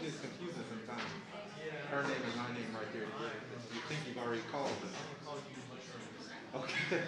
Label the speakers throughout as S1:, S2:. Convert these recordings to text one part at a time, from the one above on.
S1: It's confusing sometimes. Her name and my name right there together. You think you've already called us. Okay.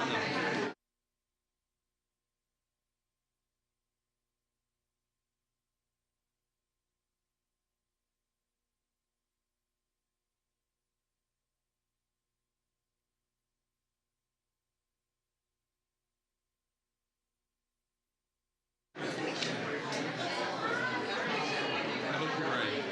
S1: I hope you're right.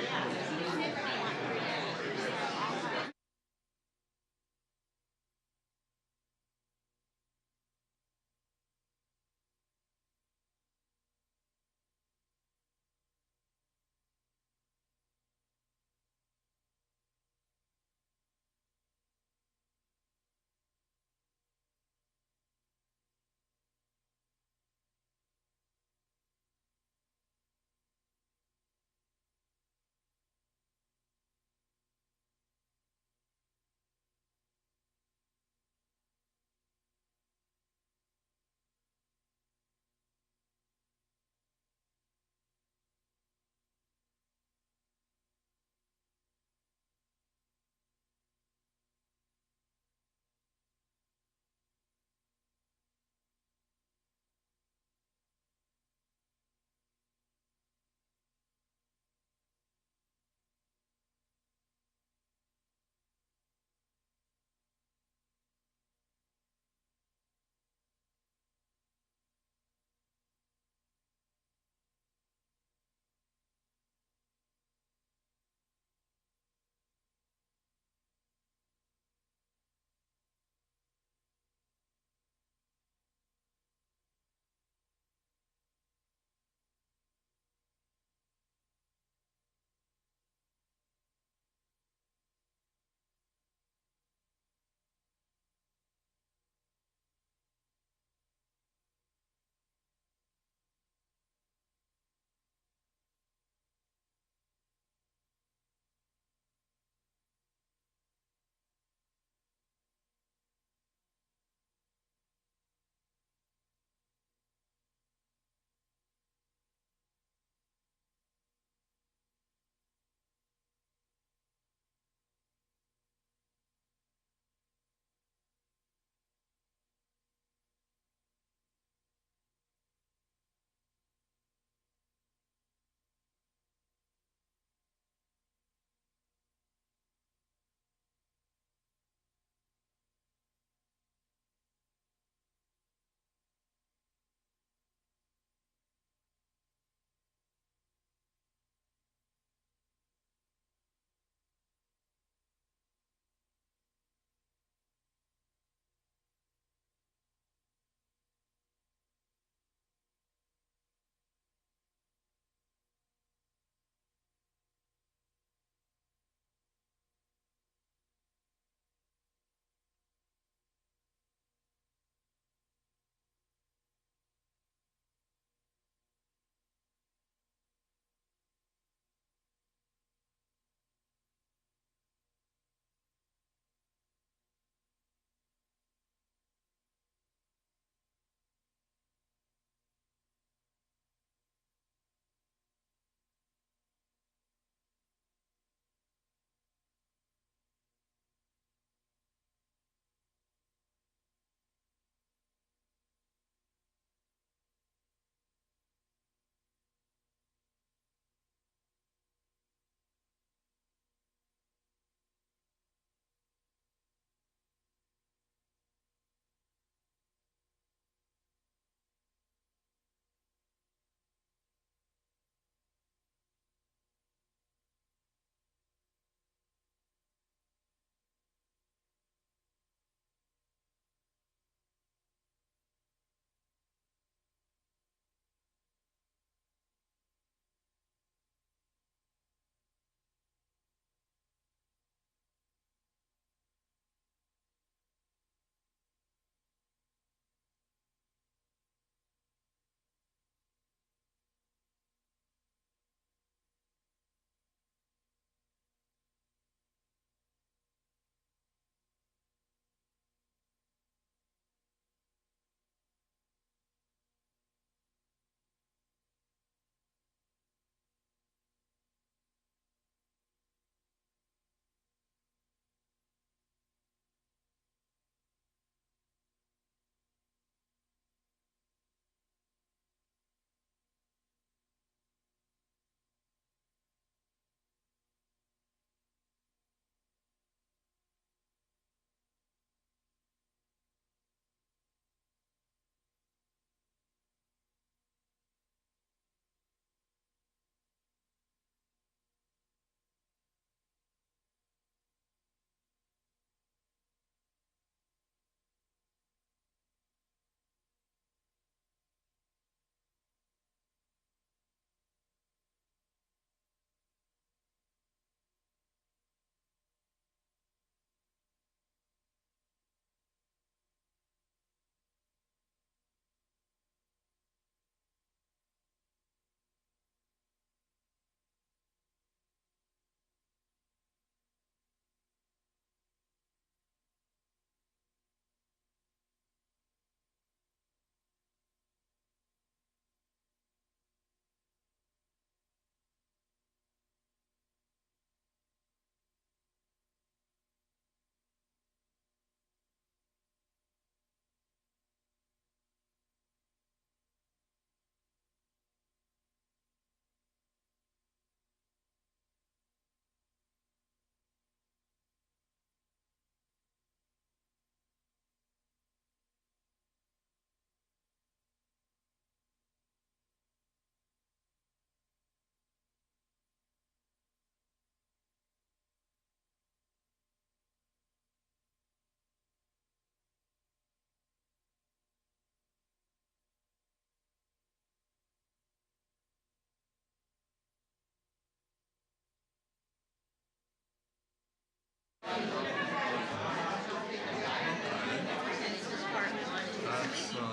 S2: different.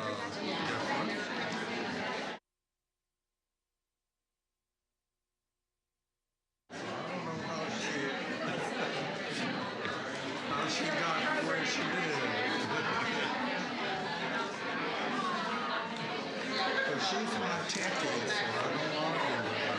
S2: I don't know how she got where she did. But she's my techie, so I don't argue with her.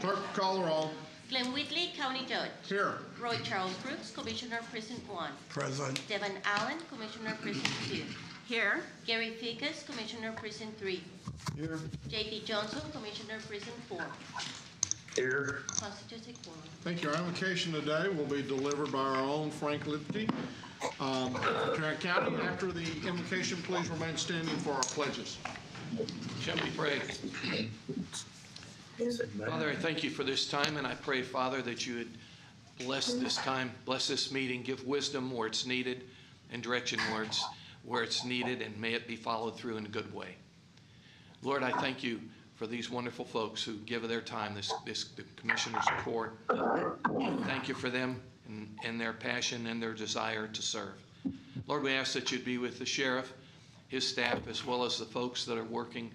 S2: Clerk, call the roll.
S3: Glenn Whitley, County Judge.
S2: Here.
S3: Roy Charles Brooks, Commissioner Precinct 1.
S2: Present.
S3: Devin Allen, Commissioner Precinct 2.
S4: Here.
S3: Gary Ficas, Commissioner Precinct 3.
S2: Here.
S3: J.P. Johnson, Commissioner Precinct 4.
S5: Here.
S3: Constitutes a quorum.
S2: Thank you. Our invocation today will be delivered by our own Frank Lipke. Tarrant County, after the invocation, please remain standing for our pledges.
S6: Shall we pray? Father, I thank you for this time, and I pray, Father, that you would bless this time, bless this meeting, give wisdom where it's needed, and direction where it's needed, and may it be followed through in a good way. Lord, I thank you for these wonderful folks who give of their time, the Commissioner's Court. Thank you for them and their passion and their desire to serve. Lord, we ask that you'd be with the sheriff, his staff, as well as the folks that are working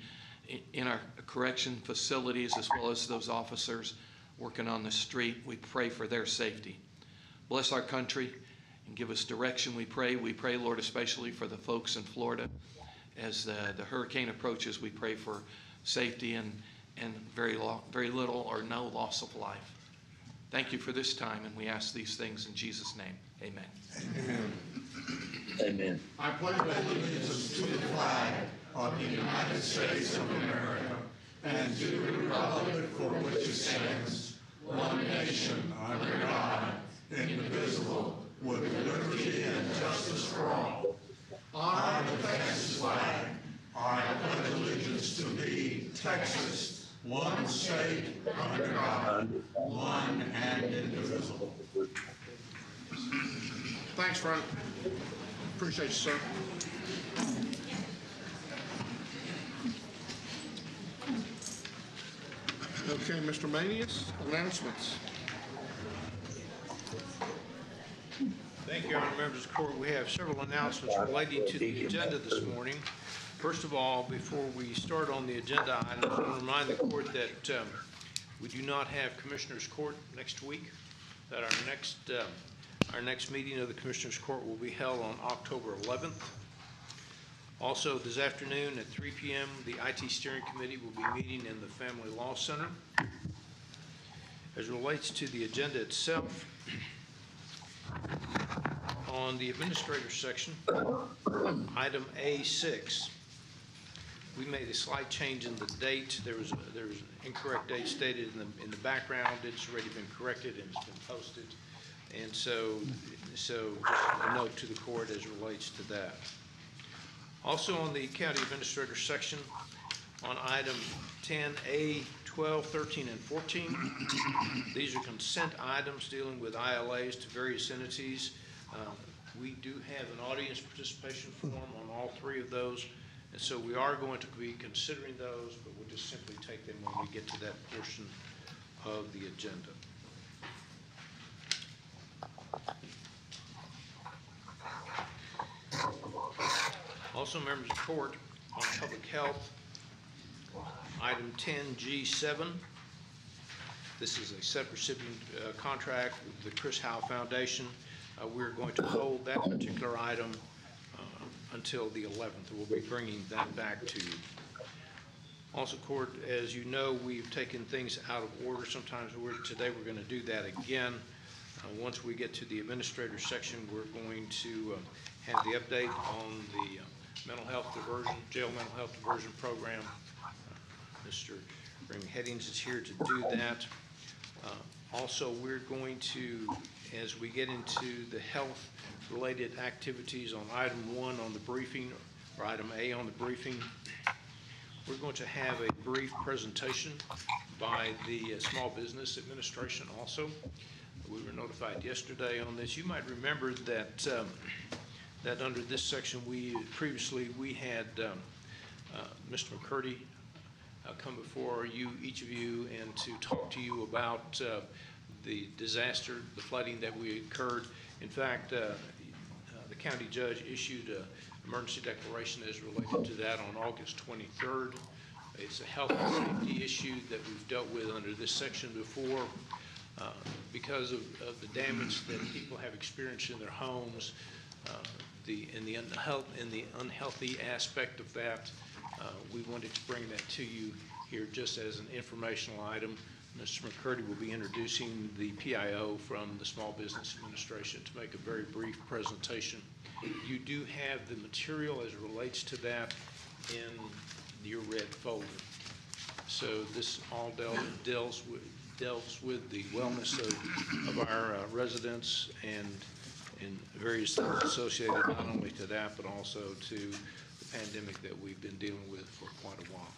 S6: in our correction facilities, as well as those officers working on the street. We pray for their safety. Bless our country and give us direction, we pray. We pray, Lord, especially for the folks in Florida. As the hurricane approaches, we pray for safety and very little or no loss of life. Thank you for this time, and we ask these things in Jesus' name. Amen.
S2: Amen.
S5: Amen.
S2: I pledge allegiance to the flag of the United States of America and to the republic for which it stands, one nation under God, indivisible, with liberty and justice for all. Honor the Texas flag. I pledge allegiance to thee, Texas, one state under God, one and indivisible. Thanks, Frank. Appreciate you, sir. Okay, Mr. Manius, announcements.
S7: Thank you, Honored Members of the Court. We have several announcements relating to the agenda this morning. First of all, before we start on the agenda items, I want to remind the Court that we do not have Commissioners' Court next week, that our next meeting of the Commissioners' Court will be held on October 11th. Also, this afternoon at 3 p.m., the IT Steering Committee will be meeting in the Family Law Center. As it relates to the agenda itself, on the Administrator section, item A6, We made a slight change in the date. There was an incorrect date stated in the background. It's already been corrected and it's been posted. And so just a note to the court as it relates to that. Also on the county administrator section, on item 10A, 12, 13, and 14, these are consent items dealing with ILAs to various entities. We do have an audience participation form on all three of those, and so we are going to be considering those, but we'll just simply take them when we get to that portion of the agenda. Also, members of court, on public health, item 10G7. This is a sub-recipient contract with the Chris Howe Foundation. We're going to hold that particular item until the 11th. We'll be bringing that back to you. Also, court, as you know, we've taken things out of order. Sometimes today we're going to do that again. Once we get to the administrator section, we're going to have the update on the mental health diversion, jail mental health diversion program. Mr. Ring Headings is here to do that. Also, we're going to, as we get into the health-related activities on item 1 on the briefing, or item A on the briefing, we're going to have a brief presentation by the Small Business Administration also. We were notified yesterday on this. You might remember that that under this section, previously we had Mr. McCurdy come before you, each of you, and to talk to you about the disaster, the flooding that we incurred. In fact, the county judge issued an emergency declaration as related to that on August 23rd. It's a health and safety issue that we've dealt with under this section before. Because of the damage that people have experienced in their homes, in the unhealthy aspect of that, we wanted to bring that to you here just as an informational item. Mr. McCurdy will be introducing the PIO from the Small Business Administration to make a very brief presentation. You do have the material as it relates to that in your red folder. So this all deals with the wellness of our residents and various things associated not only to that but also to the pandemic that we've been dealing with for quite a while.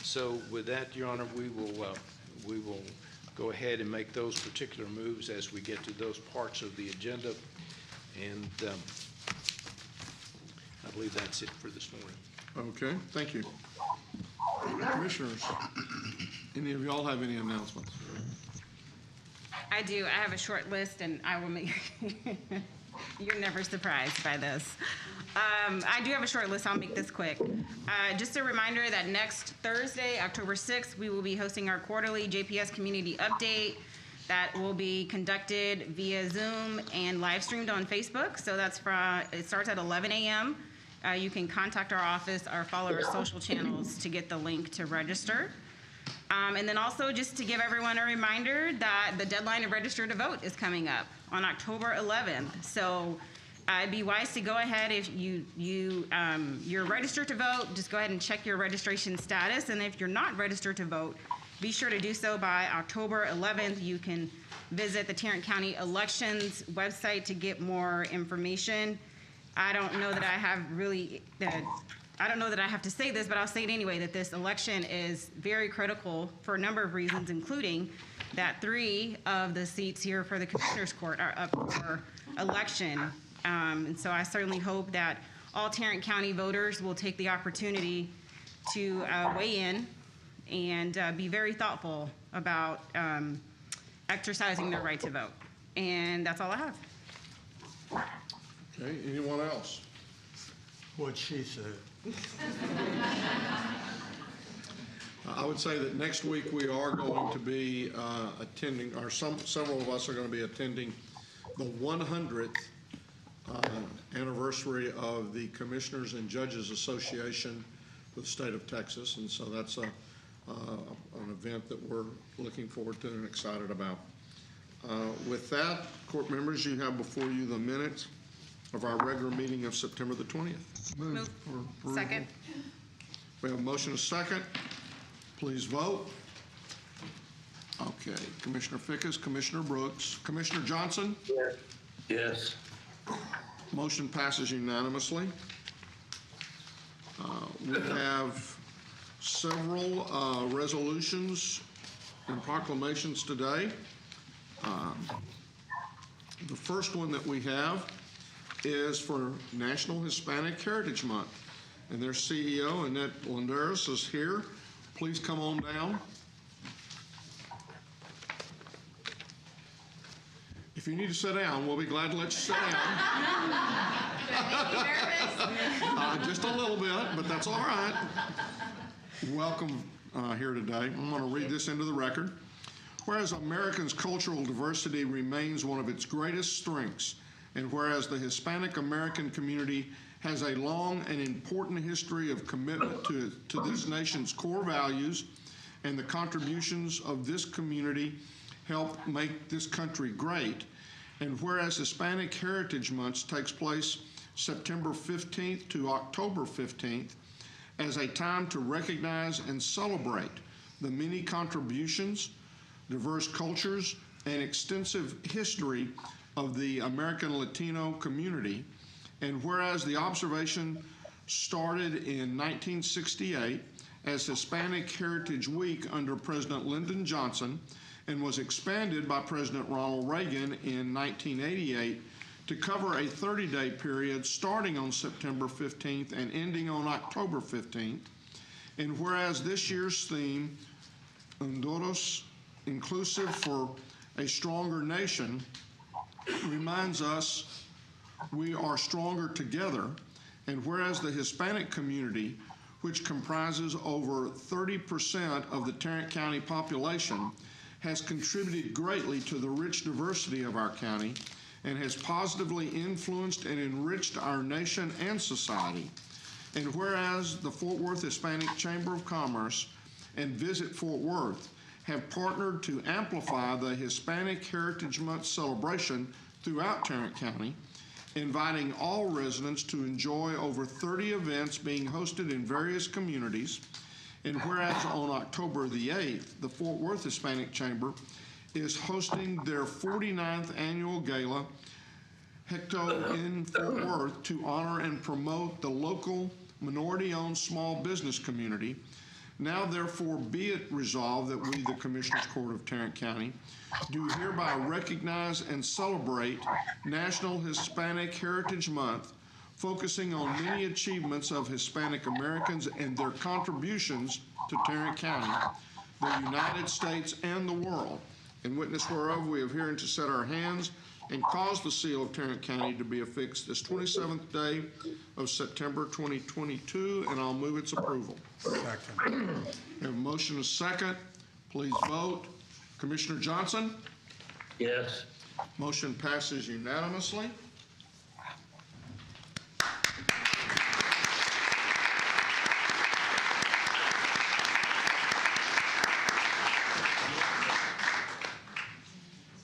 S7: So with that, Your Honor, we will go ahead and make those particular moves as we get to those parts of the agenda, and I believe that's it for this morning.
S2: Okay, thank you. Commissioners, any of y'all have any announcements?
S4: I do. I have a short list, and I will make you're never surprised by this. I do have a short list. I'll make this quick. Just a reminder that next Thursday, October 6th, we will be hosting our quarterly JPS Community Update that will be conducted via Zoom and live streamed on Facebook. So it starts at 11 a.m. You can contact our office or follow our social channels to get the link to register. And then also just to give everyone a reminder that the deadline to register to vote is coming up on October 11th. So it'd be wise to go ahead if you're registered to vote, just go ahead and check your registration status. And if you're not registered to vote, be sure to do so by October 11th. You can visit the Tarrant County Elections website to get more information. I don't know that I have to say this, but I'll say it anyway, that this election is very critical for a number of reasons, including that 3 of the seats here for the Commissioners Court are up for election. And so I certainly hope that all Tarrant County voters will take the opportunity to weigh in and be very thoughtful about exercising their right to vote. And that's all I have.
S2: Okay, anyone else?
S8: What she said.
S2: I would say that next week we are going to be attending, or several of us are going to be attending the 100th anniversary of the Commissioners and Judges Association for the state of Texas, and so that's an event that we're looking forward to and excited about. With that, court members, you have before you the minutes of our regular meeting of September the 20th.
S4: Move.
S2: For approval.
S4: Second.
S2: We have a motion and a second. Please vote. Okay, Commissioner Fickus, Commissioner Brooks, Commissioner Johnson.
S5: Yes.
S2: Motion passes unanimously. We have several resolutions and proclamations today. The first one that we have is for National Hispanic Heritage Month, and their CEO, Annette Landeros, is here. Please come on down. If you need to sit down, we'll be glad to let you sit down. Just a little bit, but that's all right. Welcome here today. I'm going to read this into the record. Whereas Americans' cultural diversity remains one of its greatest strengths, and whereas the Hispanic American community has a long and important history of commitment to this nation's core values, and the contributions of this community help make this country great, and whereas Hispanic Heritage Month takes place September 15th to October 15th as a time to recognize and celebrate the many contributions, diverse cultures, and extensive history of the American Latino community, and whereas the observation started in 1968 as Hispanic Heritage Week under President Lyndon Johnson and was expanded by President Ronald Reagan in 1988 to cover a 30-day period starting on September 15th and ending on October 15th, and whereas this year's theme, Unidos, Inclusive for a Stronger Nation, reminds us we are stronger together, and whereas the Hispanic community, which comprises over 30% of the Tarrant County population, has contributed greatly to the rich diversity of our county and has positively influenced and enriched our nation and society. And whereas the Fort Worth Hispanic Chamber of Commerce and Visit Fort Worth have partnered to amplify the Hispanic Heritage Month celebration throughout Tarrant County, inviting all residents to enjoy over 30 events being hosted in various communities. And whereas on October the 8th, the Fort Worth Hispanic Chamber is hosting their 49th annual gala, Hecto in Fort Worth, to honor and promote the local minority-owned small business community. Now therefore be it resolved that we, the Commissioners Court of Tarrant County, do hereby recognize and celebrate National Hispanic Heritage Month, focusing on many achievements of Hispanic Americans and their contributions to Tarrant County, the United States, and the world. In witness whereof we have herein to set our hands and cause the seal of Tarrant County to be affixed this 27th day of September 2022, and I'll move its approval.
S8: Second.
S2: We have a motion and a second. Please vote. Commissioner Johnson?
S5: Yes.
S2: Motion passes unanimously.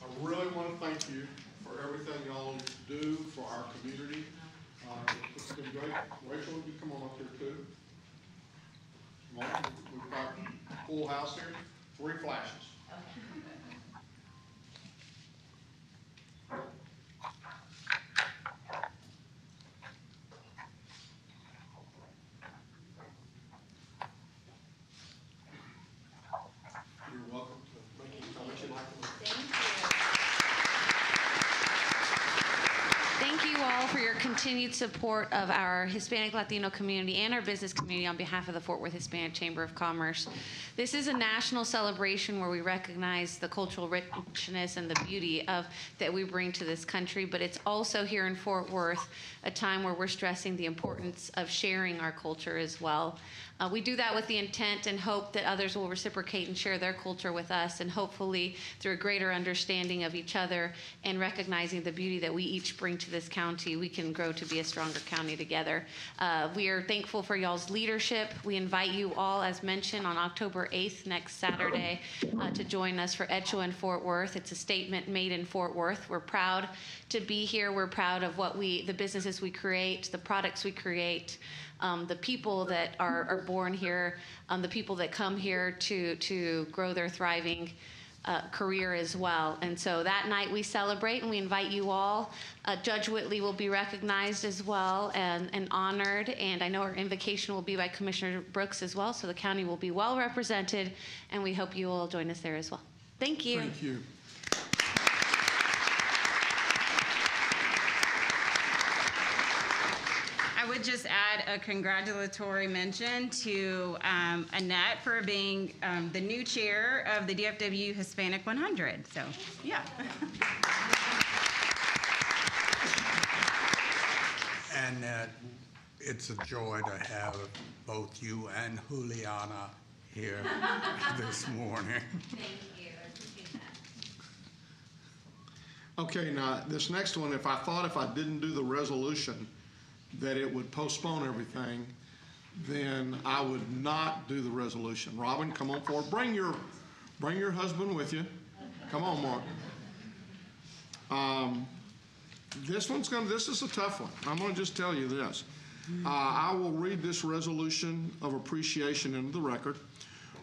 S2: I really want to thank you for everything y'all do for our community. It's been great. Rachel, you come on up here too. Come on. We've got a full house here. 3 flashes. You're welcome to make any comments you'd like to make.
S9: Thank you all for your continued support of our Hispanic Latino community and our business community on behalf of the Fort Worth Hispanic Chamber of Commerce. This is a national celebration where we recognize the cultural richness and the beauty that we bring to this country, but it's also here in Fort Worth a time where we're stressing the importance of sharing our culture as well. We do that with the intent and hope that others will reciprocate and share their culture with us, and hopefully through a greater understanding of each other and recognizing the beauty that we each bring to this county, we can grow to be a stronger county together. We are thankful for y'all's leadership. We invite you all, as mentioned, on October 8th, next Saturday, to join us for Echo in Fort Worth. It's a statement made in Fort Worth. We're proud to be here. We're proud of the businesses we create, the products we create, the people that are born here, the people that come here to grow their thriving career as well. And so that night we celebrate and we invite you all. Judge Whitley will be recognized as well and honored, and I know our invocation will be by Commissioner Brooks as well, so the county will be well represented, and we hope you will join us there as well. Thank you.
S2: Thank you.
S4: I would just add a congratulatory mention to Annette for being the new chair of the DFW Hispanic 100. So, yeah.
S8: And it's a joy to have both you and Juliana here this morning.
S9: Thank you. I appreciate that.
S10: Okay, now, this next one, if I didn't do the resolution, that it would postpone everything, then I would not do the resolution. Robin, come on forward. Bring your husband with you. Come on, Mark. This is a tough one. I'm gonna just tell you this. I will read this resolution of appreciation into the record.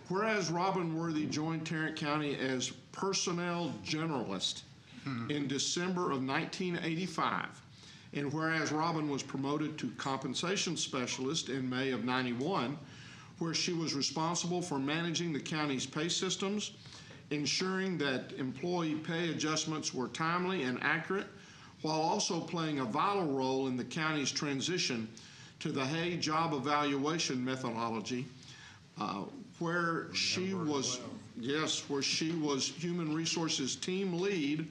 S10: Whereas Robin Worthy joined Tarrant County as personnel generalist in December of 1985, and whereas Robin was promoted to compensation specialist in May of 91, where she was responsible for managing the county's pay systems, ensuring that employee pay adjustments were timely and accurate, while also playing a vital role in the county's transition to the Hay job evaluation methodology, where she was human resources team lead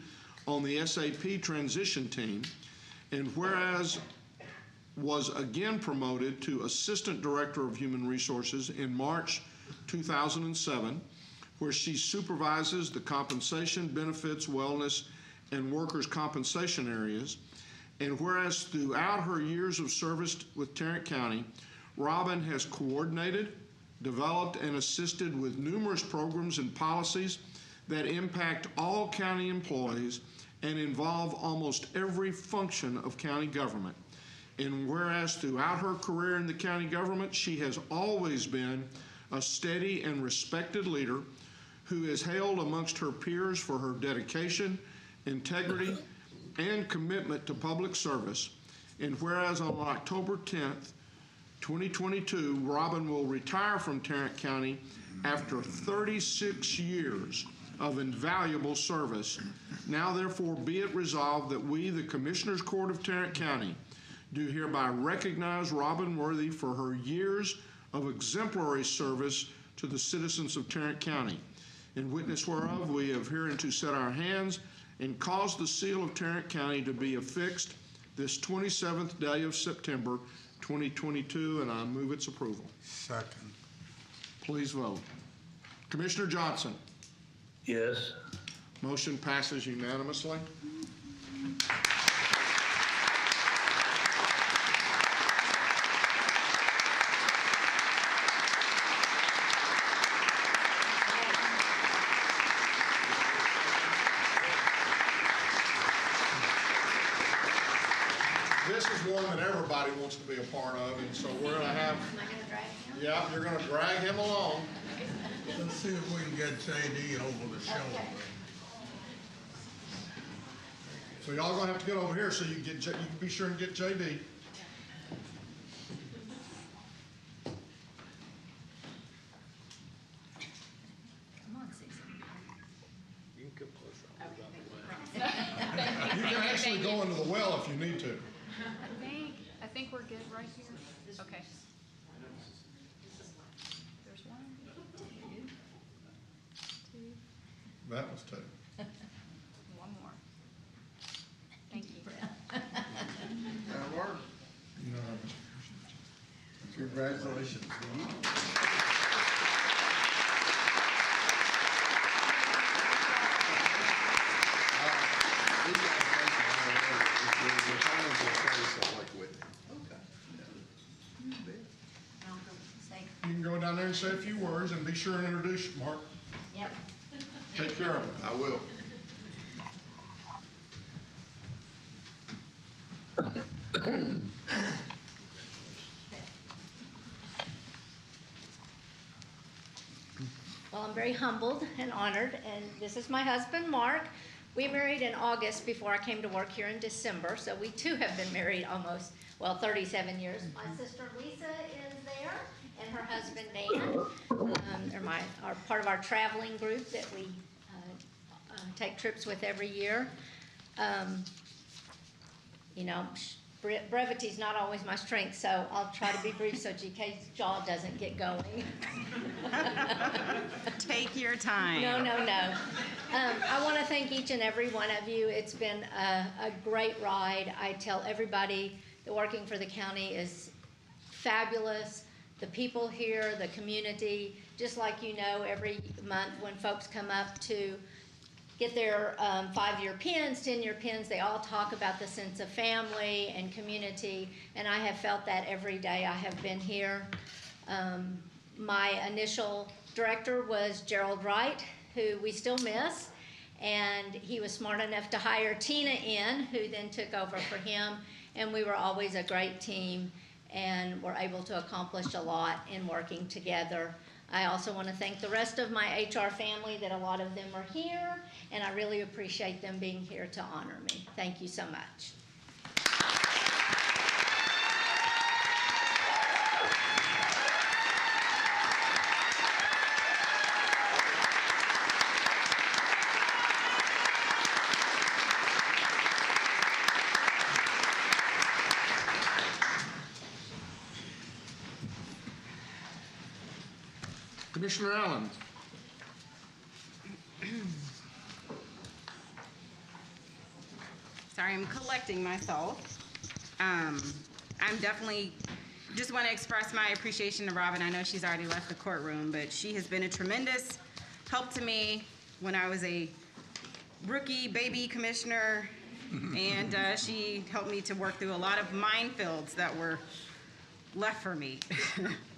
S10: on the SAP transition team, and whereas was again promoted to Assistant Director of Human Resources in March 2007, where she supervises the compensation, benefits, wellness, and workers' compensation areas. And whereas throughout her years of service with Tarrant County, Robin has coordinated, developed, and assisted with numerous programs and policies that impact all county employees and involve almost every function of county government. And whereas throughout her career in the county government, she has always been a steady and respected leader who is hailed amongst her peers for her dedication, integrity, and commitment to public service. And whereas on October 10th, 2022, Robin will retire from Tarrant County after 36 years of invaluable service. Now therefore be it resolved that we, the Commissioners Court of Tarrant County, do hereby recognize Robin Worthy for her years of exemplary service to the citizens of Tarrant County. In witness whereof, we have hereunto set our hands and caused the seal of Tarrant County to be affixed this 27th day of September, 2022, and I move its approval.
S8: Second.
S10: Please vote. Commissioner Johnson.
S5: Yes.
S10: Motion passes unanimously. This is one that everybody wants to be a part of, and so we're going to have... Am I going to drag him? Yeah, you're going to drag him along.
S8: Let's see if we can get JD over the shoulder.
S10: So y'all gonna have to get over here so you can be sure and get JD.
S3: Come on, Susan.
S7: You can come closer.
S10: You can actually go into the well if you need to.
S11: I think we're good right here. Okay. There's one, two,
S10: That was two.
S11: one more. Thank you.
S10: That worked. You know, congratulations. You can go down there and say a few words and be sure and introduce Mark.
S3: Yep.
S10: Take care of it. I will.
S12: very humbled and honored, and this is my husband, Mark. We married in August before I came to work here in December, so we too have been married almost, 37 years. My sister Lisa is there, and her husband Dan. They're are part of our traveling group that we take trips with every year. You know, brevity is not always my strength, so I'll try to be brief so GK's jaw doesn't get going.
S4: Take your time.
S12: No. I want to thank each and every one of you. It's been a great ride. I tell everybody that working for the county is fabulous. The people here, the community, just like you know, every month when folks come up to get their 5-year pins, 10-year pins, they all talk about the sense of family and community, and I have felt that every day I have been here. My initial director was Gerald Wright, who we still miss, and he was smart enough to hire Tina in, who then took over for him, and we were always a great team and were able to accomplish a lot in working together. I also want to thank the rest of my HR family, that a lot of them are here, and I really appreciate them being here to honor me. Thank you so much.
S10: Commissioner Allen.
S4: Sorry, I'm collecting myself. I'm definitely just want to express my appreciation to Robin. I know she's already left the courtroom, but she has been a tremendous help to me when I was a rookie baby commissioner, and she helped me to work through a lot of minefields that were left for me.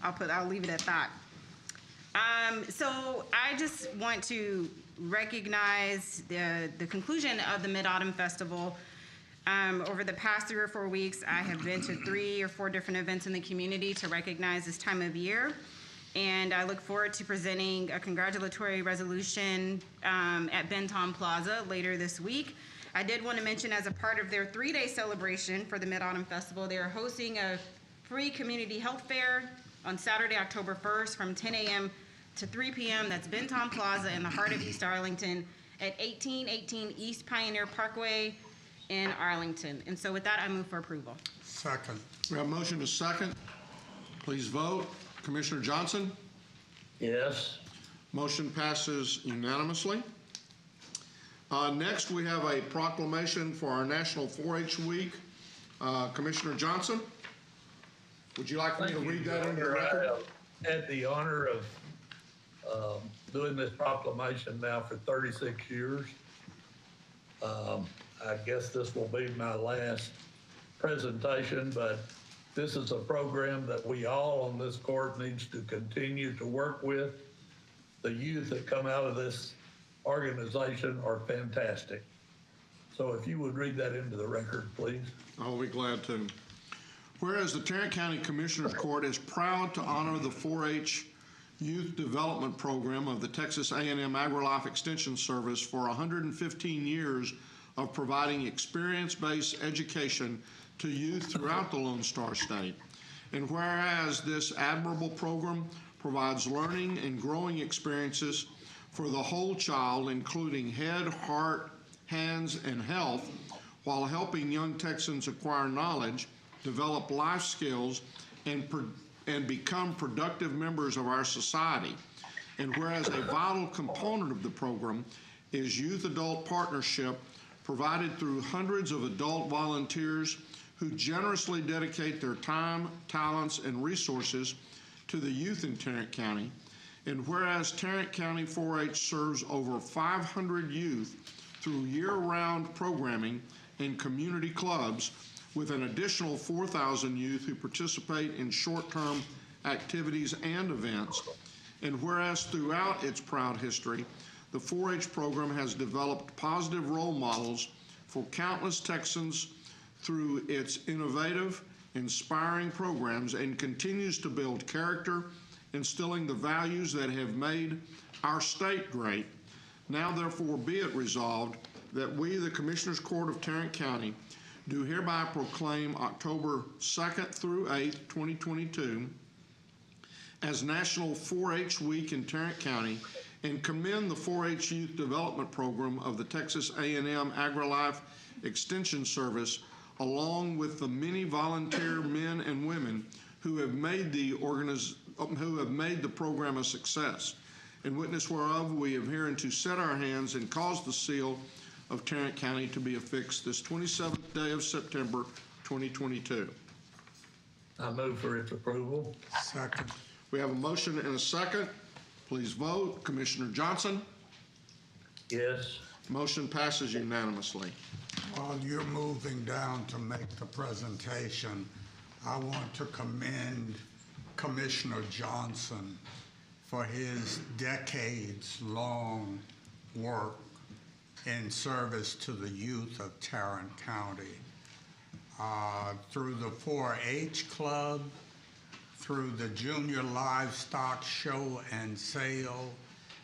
S4: I'll leave it at that. So I just want to recognize the conclusion of the Mid-Autumn Festival. Over the past 3 or 4 weeks, I have been to 3 or 4 different events in the community to recognize this time of year. And I look forward to presenting a congratulatory resolution at Benton Plaza later this week. I did want to mention, as a part of their 3-day celebration for the Mid-Autumn Festival, they are hosting a free community health fair on Saturday, October 1st from 10 a.m. to 3 p.m. That's Benton Plaza in the heart of East Arlington at 1818 East Pioneer Parkway in Arlington. And so with that, I move for approval.
S8: Second.
S10: We have a motion to second. Please vote. Commissioner Johnson?
S5: Yes.
S10: Motion passes unanimously. Next, we have a proclamation for our National 4-H Week. Commissioner Johnson, would you like me to read that into the record?
S5: I had the honor of doing this proclamation now for 36 years. I guess this will be my last presentation, but this is a program that we all on this court needs to continue to work with. The youth that come out of this organization are fantastic. So if you would read that into the record, please.
S10: I'll be glad to. Whereas the Tarrant County Commissioners Court is proud to honor the 4-H Youth Development Program of the Texas A&M AgriLife Extension Service for 115 years of providing experience-based education to youth throughout the Lone Star State. And whereas this admirable program provides learning and growing experiences for the whole child, including head, heart, hands, and health, while helping young Texans acquire knowledge, develop life skills, and become productive members of our society. And whereas a vital component of the program is youth-adult partnership provided through hundreds of adult volunteers who generously dedicate their time, talents, and resources to the youth in Tarrant County. And whereas Tarrant County 4-H serves over 500 youth through year-round programming and community clubs, with an additional 4,000 youth who participate in short-term activities and events. And whereas throughout its proud history, the 4-H program has developed positive role models for countless Texans through its innovative, inspiring programs, and continues to build character instilling the values that have made our state great. Now therefore be it resolved that we, the Commissioners Court of Tarrant County, do hereby proclaim October 2nd through 8th, 2022 as National 4-H Week in Tarrant County and commend the 4-H Youth Development Program of the Texas A&M AgriLife Extension Service, along with the many volunteer men and women who have made the program a success. In witness whereof, we have hereunto set our hands and caused the seal of Tarrant County to be affixed this 27th day of September, 2022.
S5: I move for its approval.
S8: Second.
S10: We have a motion and a second. Please vote. Commissioner Johnson?
S5: Yes.
S10: Motion passes unanimously.
S8: While you're moving down to make the presentation, I want to commend Commissioner Johnson for his decades-long work in service to the youth of Tarrant County. Through the 4-H Club, through the Junior Livestock Show and Sale,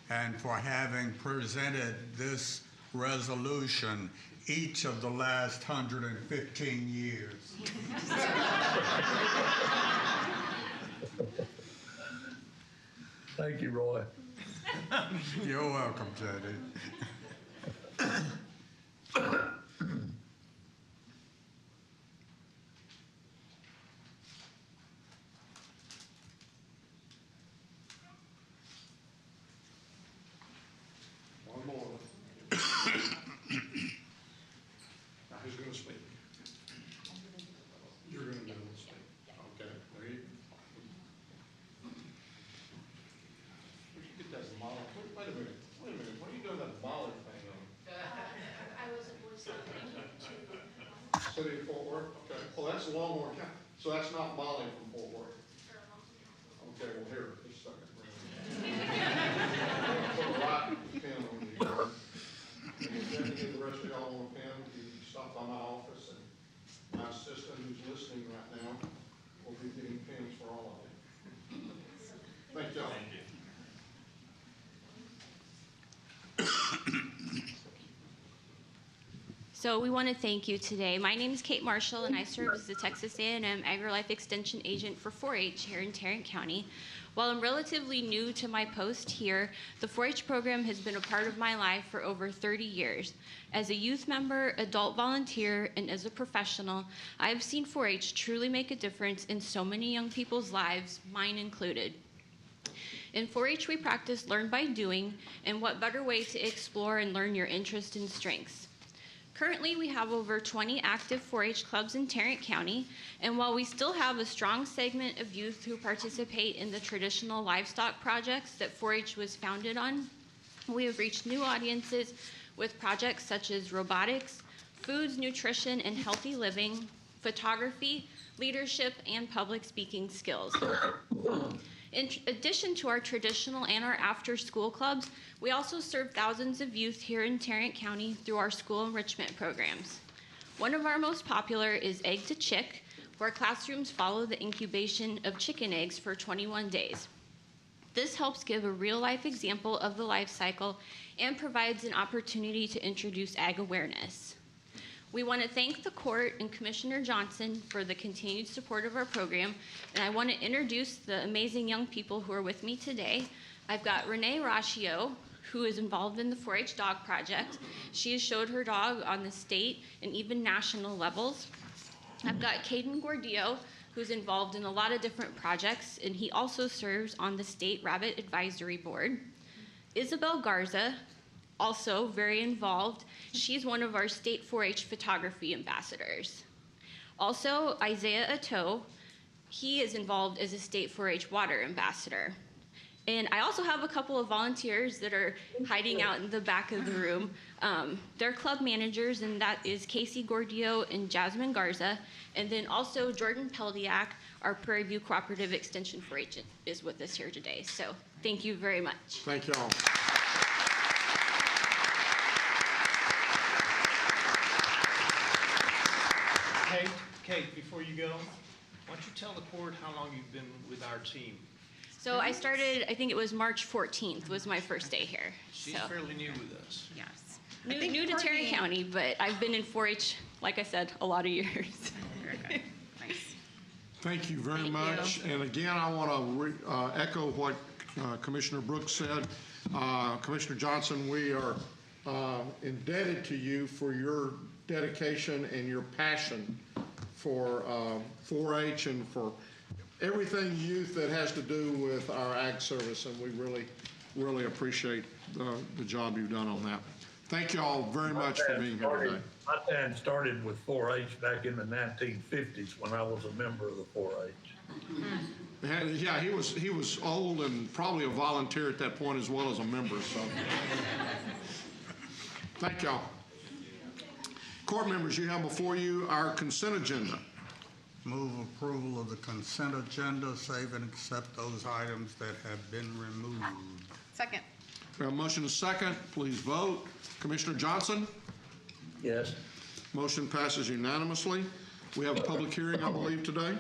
S8: and for having presented this resolution each of the last 115 years.
S5: Thank you, Roy.
S8: You're welcome, Teddy.
S10: One more. Now, who's going to speak? You're going to do the speak. Okay. There you go. Get that Molly. Wait a minute. What are you doing that Molly thing on?
S12: I was a voice of
S10: City of Fort Worth? Okay. Well, that's Longhorn County. So that's not Molly from Fort Worth. Okay, well, here, just a second. Put the right pen on the yard. And then get the rest of y'all on a pen. You stop by my office, and my assistant who's listening right now will be getting pens for all of you. Thank y'all. Thank you.
S13: So we want to thank you today. My name is Kate Marshall, and I serve as the Texas A&M AgriLife Extension Agent for 4-H here in Tarrant County. While I'm relatively new to my post here, the 4-H program has been a part of my life for over 30 years. As a youth member, adult volunteer, and as a professional, I have seen 4-H truly make a difference in so many young people's lives, mine included. In 4-H, we practice learn by doing, and what better way to explore and learn your interests and strengths. Currently, we have over 20 active 4-H clubs in Tarrant County, and while we still have a strong segment of youth who participate in the traditional livestock projects that 4-H was founded on, we have reached new audiences with projects such as robotics, foods, nutrition, and healthy living, photography, leadership, and public speaking skills. In addition to our traditional and our after-school clubs, we also serve thousands of youth here in Tarrant County through our school enrichment programs. One of our most popular is Egg to Chick, where classrooms follow the incubation of chicken eggs for 21 days. This helps give a real-life example of the life cycle and provides an opportunity to introduce ag awareness. We want to thank the court and Commissioner Johnson for the continued support of our program, and I want to introduce the amazing young people who are with me today. I've got Renee Raccio, who is involved in the 4-H Dog Project. She has showed her dog on the state and even national levels. I've got Caden Gordillo, who's involved in a lot of different projects, and he also serves on the State Rabbit Advisory Board. Isabel Garza, also very involved. She's one of our state 4-H photography ambassadors. Also, Isaiah Atto, he is involved as a state 4-H water ambassador. And I also have a couple of volunteers that are hiding out in the back of the room. They're club managers, and that is Casey Gordillo and Jasmine Garza. And then also Jordan Peldiak, our Prairie View Cooperative Extension 4-H is with us here today. So thank you very much.
S10: Thank y'all.
S7: Kate, before you go, why don't you tell the court how long you've been with our team?
S13: So I started, I think it was March 14th was my first day here.
S7: She's
S13: So
S7: fairly new with us.
S4: Yes.
S13: new to Tarrant County, but I've been in 4-H, like I said, a lot of years.
S4: Very good. Nice.
S10: Thank you very much. And again, I want to echo what Commissioner Brooks said. Commissioner Johnson, we are indebted to you for your dedication and your passion for 4-H and for everything youth that has to do with our ag service, and we really, really appreciate the job you've done on that. Thank you all very much for being here today.
S5: My dad started with 4-H back in the 1950s when I was a member of the 4-H.
S10: Yeah, he was old and probably a volunteer at that point as well as a member, so. Thank y'all. Court members, you have before you our consent agenda.
S8: Move approval of the consent agenda, save and accept those items that have been removed.
S4: Second.
S10: We have a motion and a second. Please vote. Commissioner Johnson?
S5: Yes.
S10: Motion passes unanimously. We have a public hearing, I believe, today.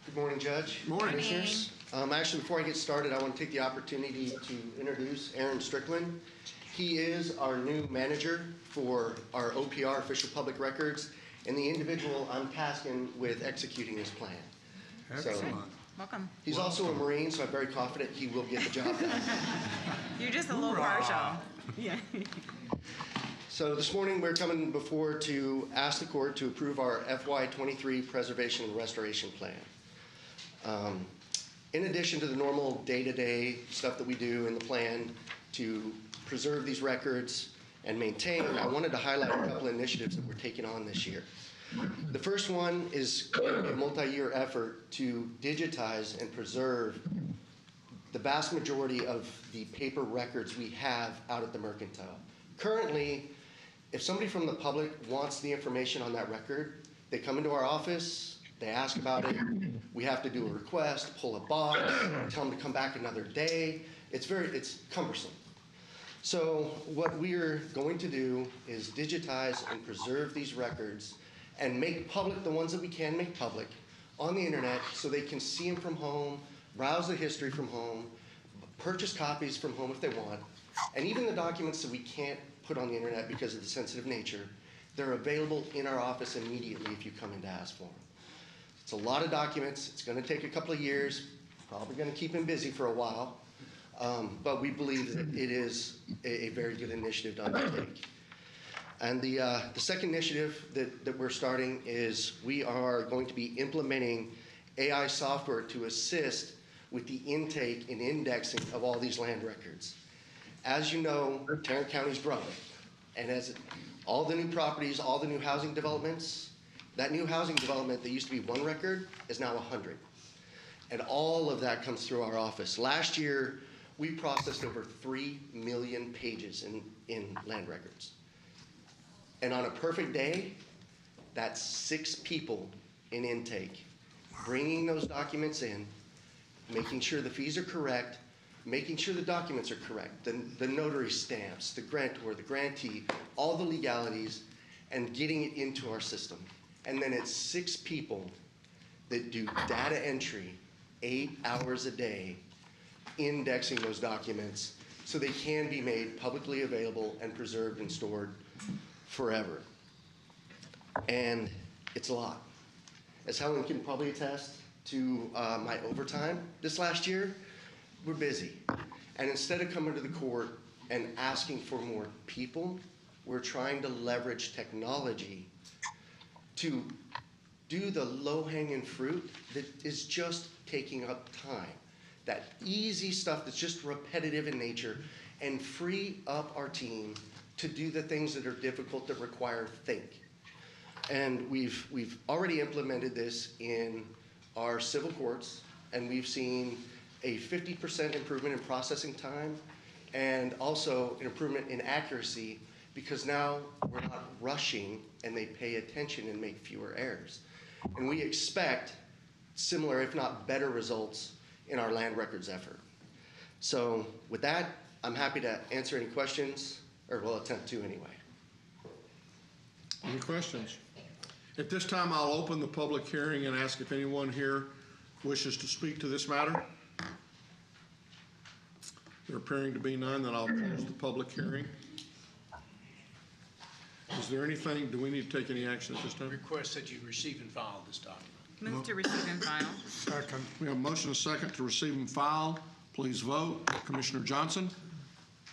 S14: Good morning, Judge.
S10: Morning.
S14: Commissioners. Actually, before I get started, I want to take the opportunity to introduce Aaron Strickland. He is our new manager for our OPR, Official Public Records, and the individual I'm tasking with executing this plan.
S8: Excellent.
S4: Welcome.
S14: He's also a Marine, so I'm very confident he will get the job done.
S4: You're just a little partial. Yeah.
S14: So this morning, we're coming before to ask the court to approve our FY23 Preservation and Restoration Plan. In addition to the normal day-to-day stuff that we do in the plan to preserve these records and maintain, I wanted to highlight a couple of initiatives that we're taking on this year. The first one is a multi-year effort to digitize and preserve the vast majority of the paper records we have out at the Mercantile. Currently, if somebody from the public wants the information on that record, they come into our office, they ask about it, we have to do a request, pull a box, tell them to come back another day. It's cumbersome. So what we're going to do is digitize and preserve these records and make public the ones that we can make public on the internet so they can see them from home, browse the history from home, purchase copies from home if they want, and even the documents that we can't put on the internet because of the sensitive nature, they're available in our office immediately if you come in to ask for them. It's a lot of documents. It's going to take a couple of years, probably going to keep him busy for a while, but we believe that it is a very good initiative to undertake. And the second initiative that we're starting is we are going to be implementing AI software to assist with the intake and indexing of all these land records. As you know, Tarrant County's growing, and as all the new properties, all the new housing developments, that new housing development that used to be one record is now 100. And all of that comes through our office. Last year, we processed over 3 million pages in land records. And on a perfect day, that's 6 people in intake, bringing those documents in, making sure the fees are correct, making sure the documents are correct, the notary stamps, the grantor, the grantee, all the legalities, and getting it into our system. And then it's 6 people that do data entry 8 hours a day, indexing those documents so they can be made publicly available and preserved and stored forever. And it's a lot. As Helen can probably attest to my overtime this last year, we're busy. And instead of coming to the court and asking for more people, we're trying to leverage technology to do the low-hanging fruit that is just taking up time. That easy stuff that's just repetitive in nature, and free up our team to do the things that are difficult that require think. And we've already implemented this in our civil courts, and we've seen a 50% improvement in processing time and also an improvement in accuracy because now we're not rushing and they pay attention and make fewer errors. And we expect similar, if not better, results in our land records effort. So with that, I'm happy to answer any questions, or we'll attempt to anyway.
S10: Any questions? At this time, I'll open the public hearing and ask if anyone here wishes to speak to this matter. There appearing to be none, then I'll close the public hearing. Is there anything, do we need to take any action at this time?
S7: Request that you receive and file this document.
S4: Move to receive and file.
S8: Second.
S10: We have a motion and a second to receive and file. Please vote. Commissioner Johnson?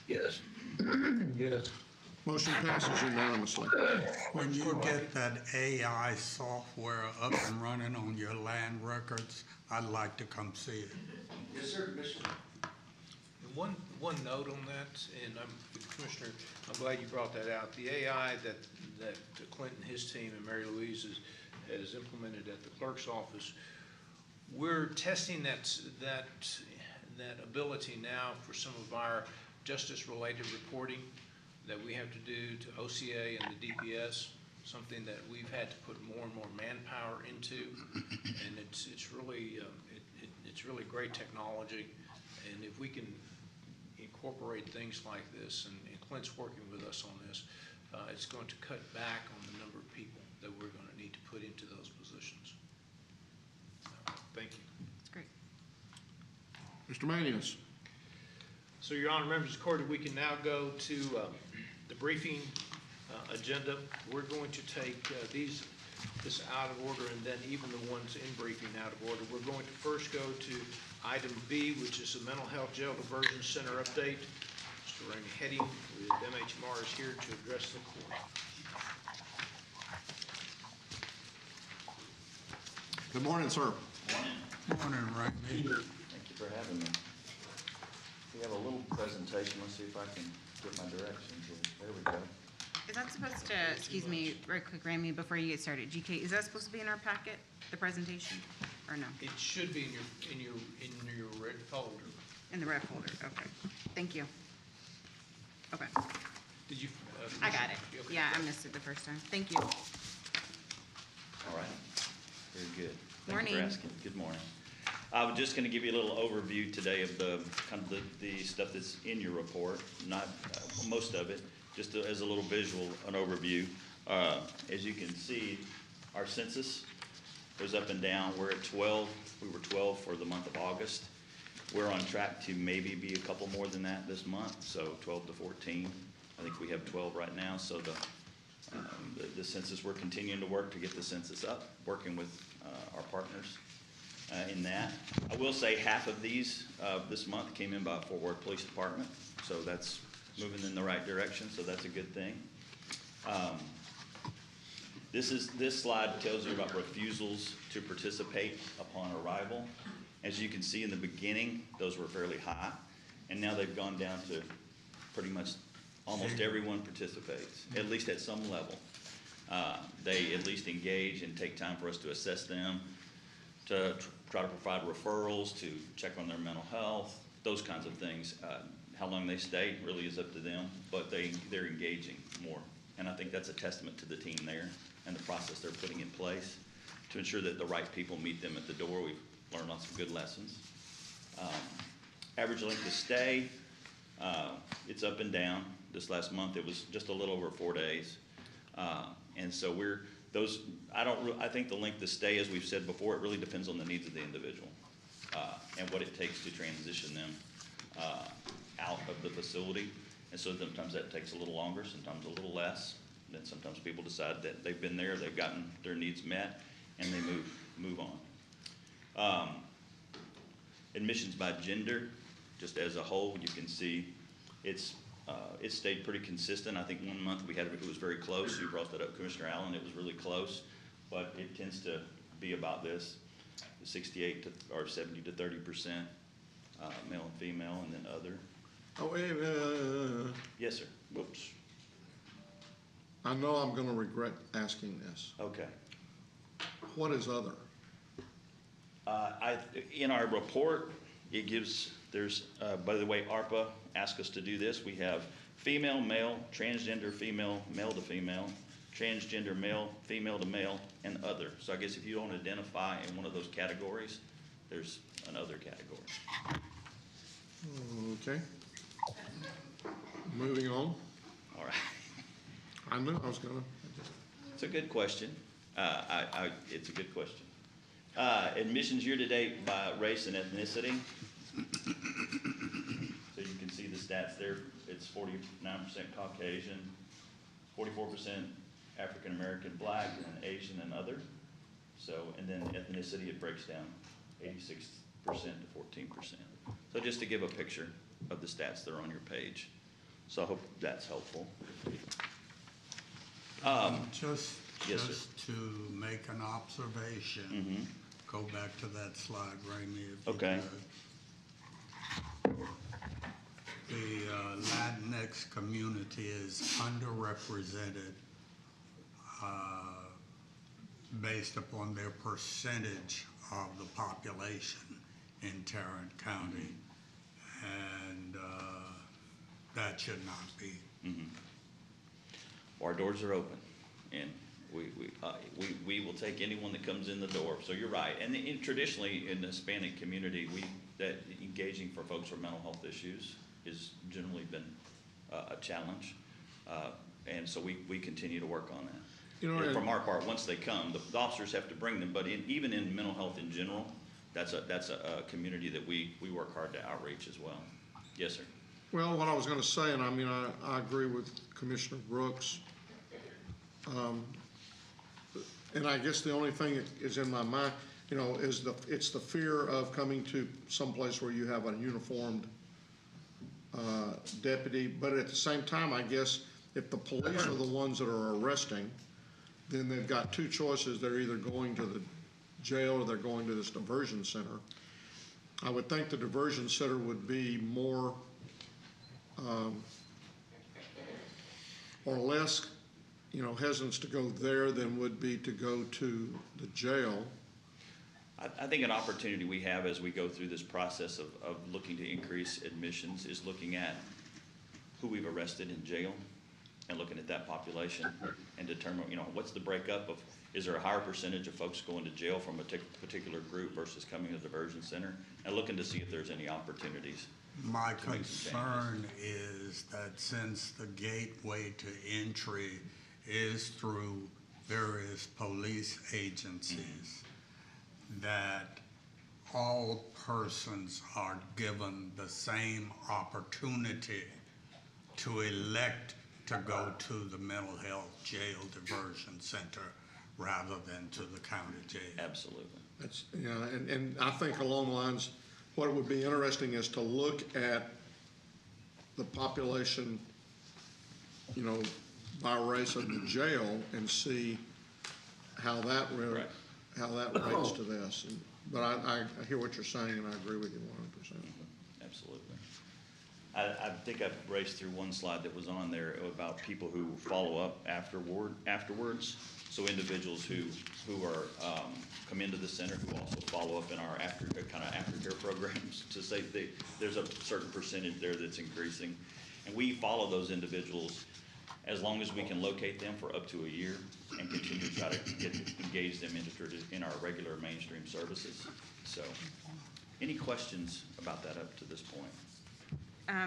S5: Yes. Yes.
S10: Motion passes unanimously.
S8: When you get that AI software up and running on your land records, I'd like to come see it.
S14: Yes, sir, Commissioner.
S7: And one note on that, and Commissioner, I'm glad you brought that out. The AI that Clint and his team and Mary Louise has implemented at the clerk's office, we're testing that ability now for some of our justice-related reporting that we have to do to OCA and the DPS, something that we've had to put more and more manpower into, and it's really great technology. And if we can incorporate things like this, and Clint's working with us on this, it's going to cut back on the number of people that we're going to need to put into those positions. Thank you.
S4: That's great.
S10: Mr. Manius?
S7: So, Your Honor, members of the court, we can now go to the briefing agenda. We're going to take this out of order, and then even the ones in briefing out of order. We're going to first go to item B, which is the Mental Health Jail Diversion Center update. Mr. Raymond Heading with MHMR is here to address the court.
S10: Good morning, sir.
S8: Morning, Raymond.
S15: Thank you for having me. We have a little presentation. Let's see if I can get my directions here. There we go.
S4: Is that supposed to, excuse me, very quick, Ramy, before you get started, GK, is that supposed to be in our packet, the presentation, or no?
S7: It should be in your red folder.
S4: In the red folder, okay. Thank you. Okay,
S7: Did you?
S4: I got it.
S7: Okay.
S4: Yeah, I missed it the first time. Thank you.
S15: All right. Very good. Thank you for
S4: Morning.
S15: asking. Good morning. I'm just going to give you a little overview today of the kind of the stuff that's in your report, not most of it, just as a little visual, an overview. As you can see, our census goes up and down. We're at 12. We were 12 for the month of August. We're on track to maybe be a couple more than that this month, so 12 to 14. I think we have 12 right now, so the census, we're continuing to work to get the census up, working with our partners in that. I will say half of these this month came in by Fort Worth Police Department, so that's moving in the right direction, so that's a good thing. This slide tells you about refusals to participate upon arrival. As you can see in the beginning, those were fairly high, and now they've gone down to pretty much almost everyone participates, at least at some level. They at least engage and take time for us to assess them, to try to provide referrals, to check on their mental health, those kinds of things. How long they stay really is up to them, but they're engaging more. And I think that's a testament to the team there and the process they're putting in place to ensure that the right people meet them at the door. We've learned on some good lessons. Average length of stay, it's up and down. This last month, it was just a little over 4 days. And so I think the length of stay, as we've said before, it really depends on the needs of the individual and what it takes to transition them out of the facility. And so sometimes that takes a little longer, sometimes a little less. Then sometimes people decide that they've been there, they've gotten their needs met, and they move on. Admissions by gender, just as a whole, you can see it stayed pretty consistent. I think 1 month we had it was very close. You brought that up, Commissioner Allen. It was really close, but it tends to be about this: 68 or 70 to 30%, male and female, and then other.
S10: Oh, wait,
S15: Yes, sir. Whoops.
S10: I know I'm going to regret asking this.
S15: Okay.
S10: What is other?
S15: In our report, it gives, by the way, ARPA asked us to do this. We have female, male, transgender, female, male to female, transgender, male, female to male, and other. So I guess if you don't identify in one of those categories, there's another category.
S10: Okay. Moving on.
S15: All right.
S10: I knew I was going to.
S15: It's a good question. It's a good question. Admissions year-to-date by race and ethnicity. So you can see the stats there. It's 49% Caucasian, 44% African-American, Black, and Asian and other. So, and then ethnicity, it breaks down 86% to 14%. So just to give a picture of the stats that are on your page. So I hope that's helpful.
S8: Just
S15: Yes, sir.
S8: to make an observation, go back to that slide, Ramey, if you
S15: Okay.
S8: could. The Latinx community is underrepresented based upon their percentage of the population in Tarrant County. And that should not be.
S15: Our doors are open, and we will take anyone that comes in the door. So you're right. And traditionally in the Hispanic community, that engaging for folks with mental health issues has generally been a challenge. And so we continue to work on that. And from our part, once they come, the officers have to bring them, but even in mental health in general, that's a community that we work hard to outreach as well. Yes, sir.
S10: Well, what I was going to say, and I mean, I agree with Commissioner Brooks. And I guess the only thing that is in my mind, is it's the fear of coming to some place where you have a uniformed deputy. But at the same time, I guess if the police are the ones that are arresting, then they've got two choices. They're either going to the jail or they're going to this diversion center. I would think the diversion center would be more or less, hesitance to go there than would be to go to the jail.
S15: I think an opportunity we have as we go through this process of looking to increase admissions is looking at who we've arrested in jail and looking at that population and determine, what's the breakup of, is there a higher percentage of folks going to jail from a particular group versus coming to the diversion center, and looking to see if there's any opportunities.
S8: My concern is that since the gateway to entry is through various police agencies, that all persons are given the same opportunity to elect to go to the mental health jail diversion center rather than to the county jail.
S15: Absolutely.
S10: That's, and I think along the lines, what would be interesting is to look at the population, by race of the jail and see how that relates to this. But I hear what you're saying, and I agree with you 100%.
S15: Absolutely. I think I've raced through one slide that was on there about people who follow up afterwards. So individuals who are come into the center who also follow up in our aftercare programs to say there's a certain percentage there that's increasing, and we follow those individuals as long as we can locate them for up to a year and continue to try to engage them in our regular mainstream services. So, any questions about that up to this point?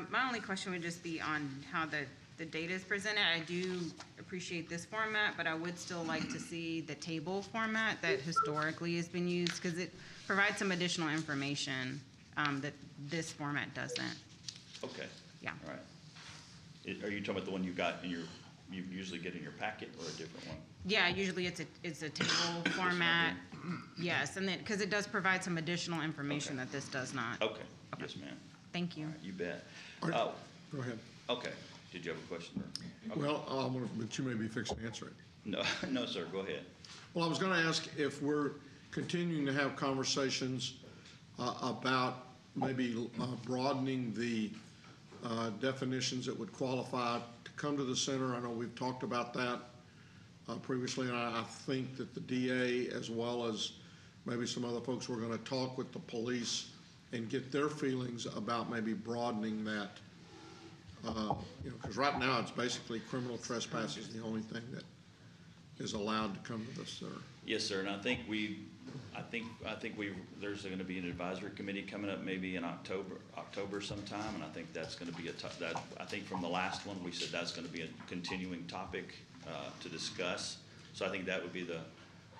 S4: My only question would just be on how the data is presented. I do appreciate this format, but I would still like to see the table format that historically has been used, because it provides some additional information that this format doesn't.
S15: Okay.
S4: Yeah.
S15: All right. Are you talking about the one you got you usually get in your packet, or a different one?
S4: Yeah, usually it's a table format. Yes, and then because it does provide some additional information that this does not.
S15: Okay. Yes, ma'am.
S4: Thank you.
S15: All right, you bet.
S10: Go ahead.
S15: Okay. Did you have a question? Okay.
S10: Well, but you may be fixing to answer it.
S15: No, sir. Go ahead.
S10: Well, I was going to ask if we're continuing to have conversations about maybe broadening the definitions that would qualify to come to the center. I know we've talked about that previously, and I think that the DA, as well as maybe some other folks, we're going to talk with the police and get their feelings about maybe broadening that. Because right now it's basically criminal trespass is the only thing that is allowed to come to the center.
S15: Yes, sir. And I think there's going to be an advisory committee coming up maybe in October sometime, and I think that's going to be I think from the last one we said that's going to be a continuing topic to discuss. So I think that would be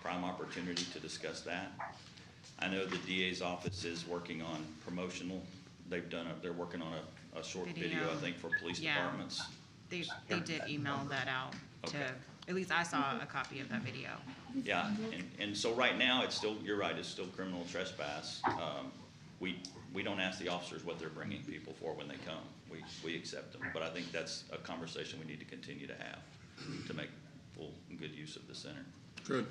S15: prime opportunity to discuss that. I know the DA's office is working on promotional, they're working on a short video, I think, for police
S4: Yeah.
S15: departments.
S4: They did email that out to,
S15: Okay.
S4: at least I saw a copy of that video.
S15: Yeah, and so right now, it's still, you're right, it's still criminal trespass. We don't ask the officers what they're bringing people for when they come. We accept them, but I think that's a conversation we need to continue to have to make full and good use of the center.
S10: Good.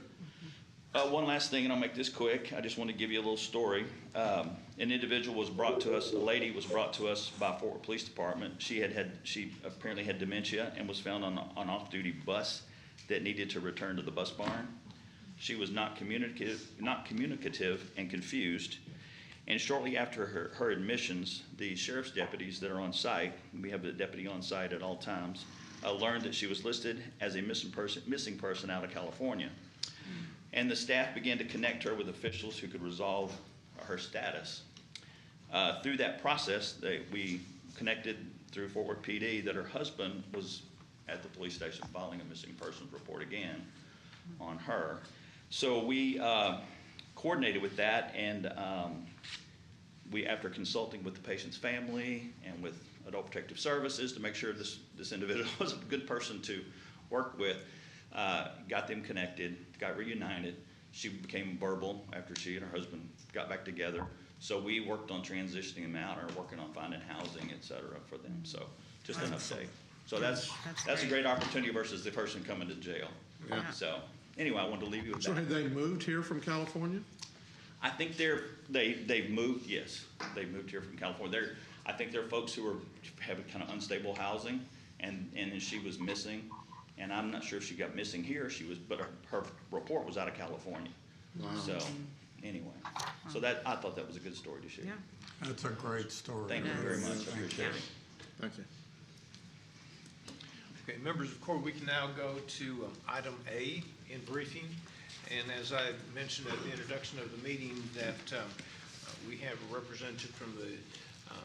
S15: One last thing, and I'll make this quick. I just want to give you a little story. An individual was brought to us, a lady was brought to us by Fort Worth Police Department. She apparently had dementia and was found on an off-duty bus that needed to return to the bus barn. She was not communicative and confused. And shortly after her admissions, the sheriff's deputies that are on site, we have a deputy on site at all times, learned that she was listed as a missing person out of California. And the staff began to connect her with officials who could resolve her status. Through that process, we connected through Fort Worth PD that her husband was at the police station filing a missing persons report again on her. So we coordinated with that, and we, after consulting with the patient's family and with Adult Protective Services to make sure this individual was a good person to work with, got them connected, got reunited. She became verbal after she and her husband got back together. So we worked on transitioning them out or working on finding housing, et cetera, for them. So just an update. So that's a great opportunity versus the person coming to jail.
S10: Yeah.
S15: So anyway, I wanted to leave you with
S10: So
S15: that.
S10: have they moved here from California?
S15: I think they've moved, yes. They've moved here from California. I think they're folks who have kind of unstable housing, and she was missing. And I'm not sure if she got missing here, but her report was out of California.
S10: Wow.
S15: So anyway, I thought that was a good story to share.
S4: Yeah.
S8: That's a great story.
S15: Thank you very much. I appreciate it.
S10: Thank you.
S7: Okay, members of court, we can now go to item A in briefing. And as I mentioned at the introduction of the meeting, that we have a representative from the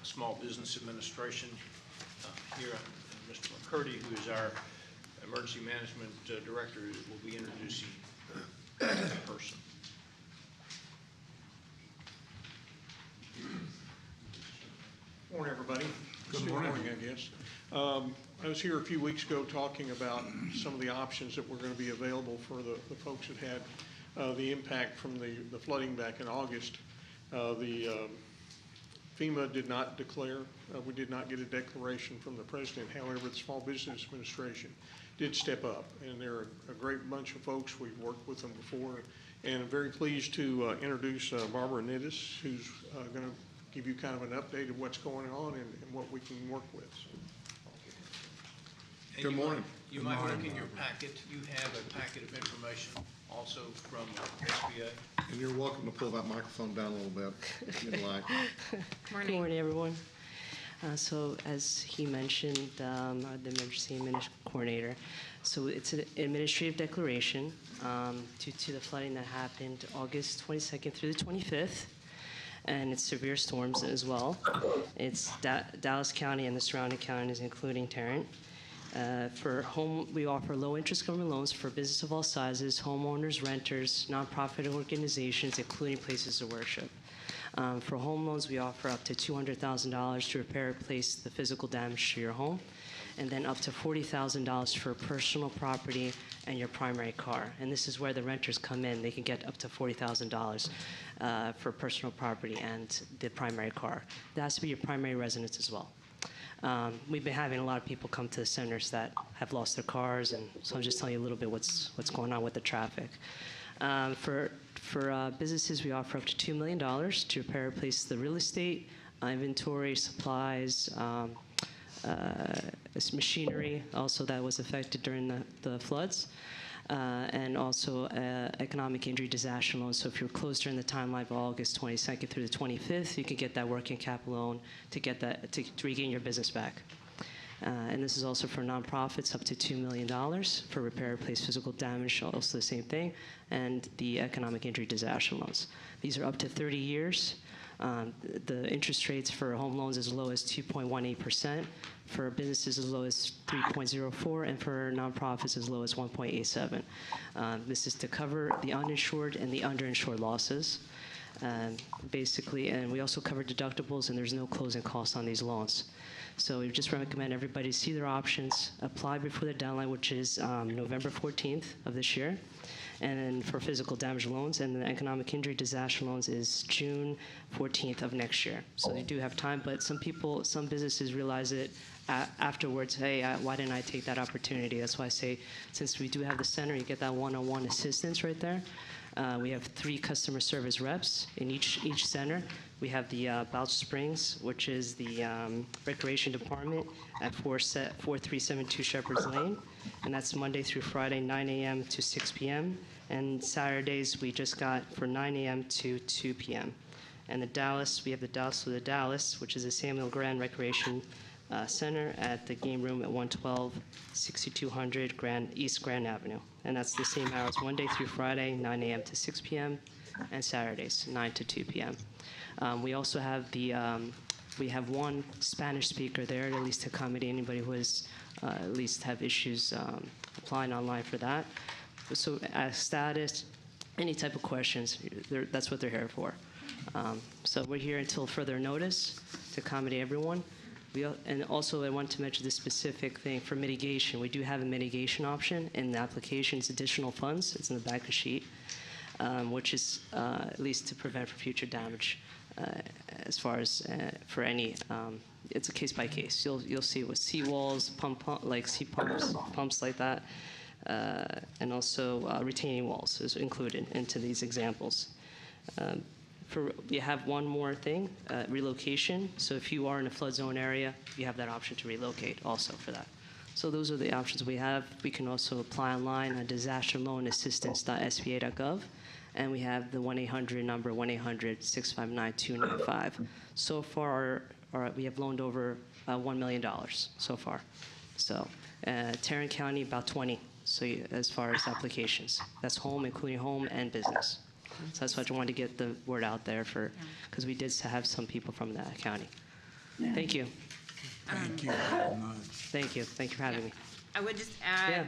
S7: Small Business Administration here, Mr. McCurdy, who is our Emergency Management Director, will be introducing the person.
S16: Morning, everybody.
S10: Good morning.
S16: I guess. I was here a few weeks ago talking about some of the options that were going to be available for the folks that had the impact from the flooding back in August. The FEMA did not declare. We did not get a declaration from the president. However, the Small Business Administration did step up, and they're a great bunch of folks. We've worked with them before, and I'm very pleased to introduce Barbara Nittis, who's going to give you kind of an update of what's going on and what we can work with.
S7: And
S10: Good morning.
S7: You might look in your packet. You have a packet of information also from SBA.
S10: And you're welcome to pull that microphone down a little bit if you'd like.
S17: Good morning, everyone. So as he mentioned, I'm the Emergency Administration Coordinator. So it's an administrative declaration due to the flooding that happened August 22nd through the 25th. And it's severe storms as well. It's Dallas County and the surrounding counties, including Tarrant. For home, we offer low-interest government loans for business of all sizes, homeowners, renters, nonprofit organizations, including places of worship. For home loans, we offer up to $200,000 to repair or replace the physical damage to your home, and then up to $40,000 for personal property and your primary car. And this is where the renters come in. They can get up to $40,000 for personal property and the primary car. That has to be your primary residence as well. We've been having a lot of people come to the centers that have lost their cars, and so I'm just telling you a little bit what's going on with the traffic. For businesses, we offer up to $2 million to repair or replace the real estate, inventory, supplies, machinery also that was affected during the floods, and also economic injury disaster loan. So if you're closed during the timeline of August 22nd through the 25th, you can get that working capital loan to get that to regain your business back. And this is also for nonprofits, up to $2 million for repair, replace physical damage, also the same thing, and the economic injury disaster loans. These are up to 30 years. The interest rates for home loans as low as 2.18%, for businesses as low as 3.04%, and for nonprofits as low as 1.87%. This is to cover the uninsured and the underinsured losses. Basically, and we also cover deductibles, and there's no closing costs on these loans. So we just recommend everybody see their options, apply before the deadline, which is November 14th of this year. And then for physical damage loans and the economic injury disaster loans is June 14th of next year. So they do have time, but some businesses realize it afterwards, hey, why didn't I take that opportunity? That's why I say, since we do have the center, you get that one-on-one assistance right there. We have 3 customer service reps in each center. We have the Balch Springs, which is the recreation department at 4372 Shepherd's Lane. And that's Monday through Friday, 9 a.m. to 6 p.m. And Saturdays, we just got for 9 a.m. to 2 p.m. And the Dallas, we have the Dallas, which is a Samuel Grand Recreation Center at the game room at 112 6200 East Grand Avenue. And that's the same hours, Monday through Friday, 9 a.m. to 6 p.m. and Saturdays, 9 to 2 p.m. We also have we have one Spanish speaker there, at least to accommodate anybody who has at least have issues applying online for that. So status, any type of questions, that's what they're here for. So we're here until further notice to accommodate everyone. And also I want to mention this specific thing for mitigation. We do have a mitigation option in the application's additional funds. It's in the back of the sheet, which is at least to prevent for future damage. As far as for any, it's a case by case. You'll see with seawalls, like sea pumps like that, and also retaining walls is included into these examples. We have one more thing, relocation. So if you are in a flood zone area, you have that option to relocate also for that. So those are the options we have. We can also apply online on disasterloanassistance.sba.gov. And we have the 1-800 number, 1-800-659-295. So far, we have loaned over $1 million so far. So Tarrant County, about 20. So as far as applications, that's home, including home and business. So that's why I wanted to get the word out there because we did have some people from that county. Yeah. Thank you.
S8: Thank you very much.
S17: Thank you. Thank you for having me.
S4: I would just add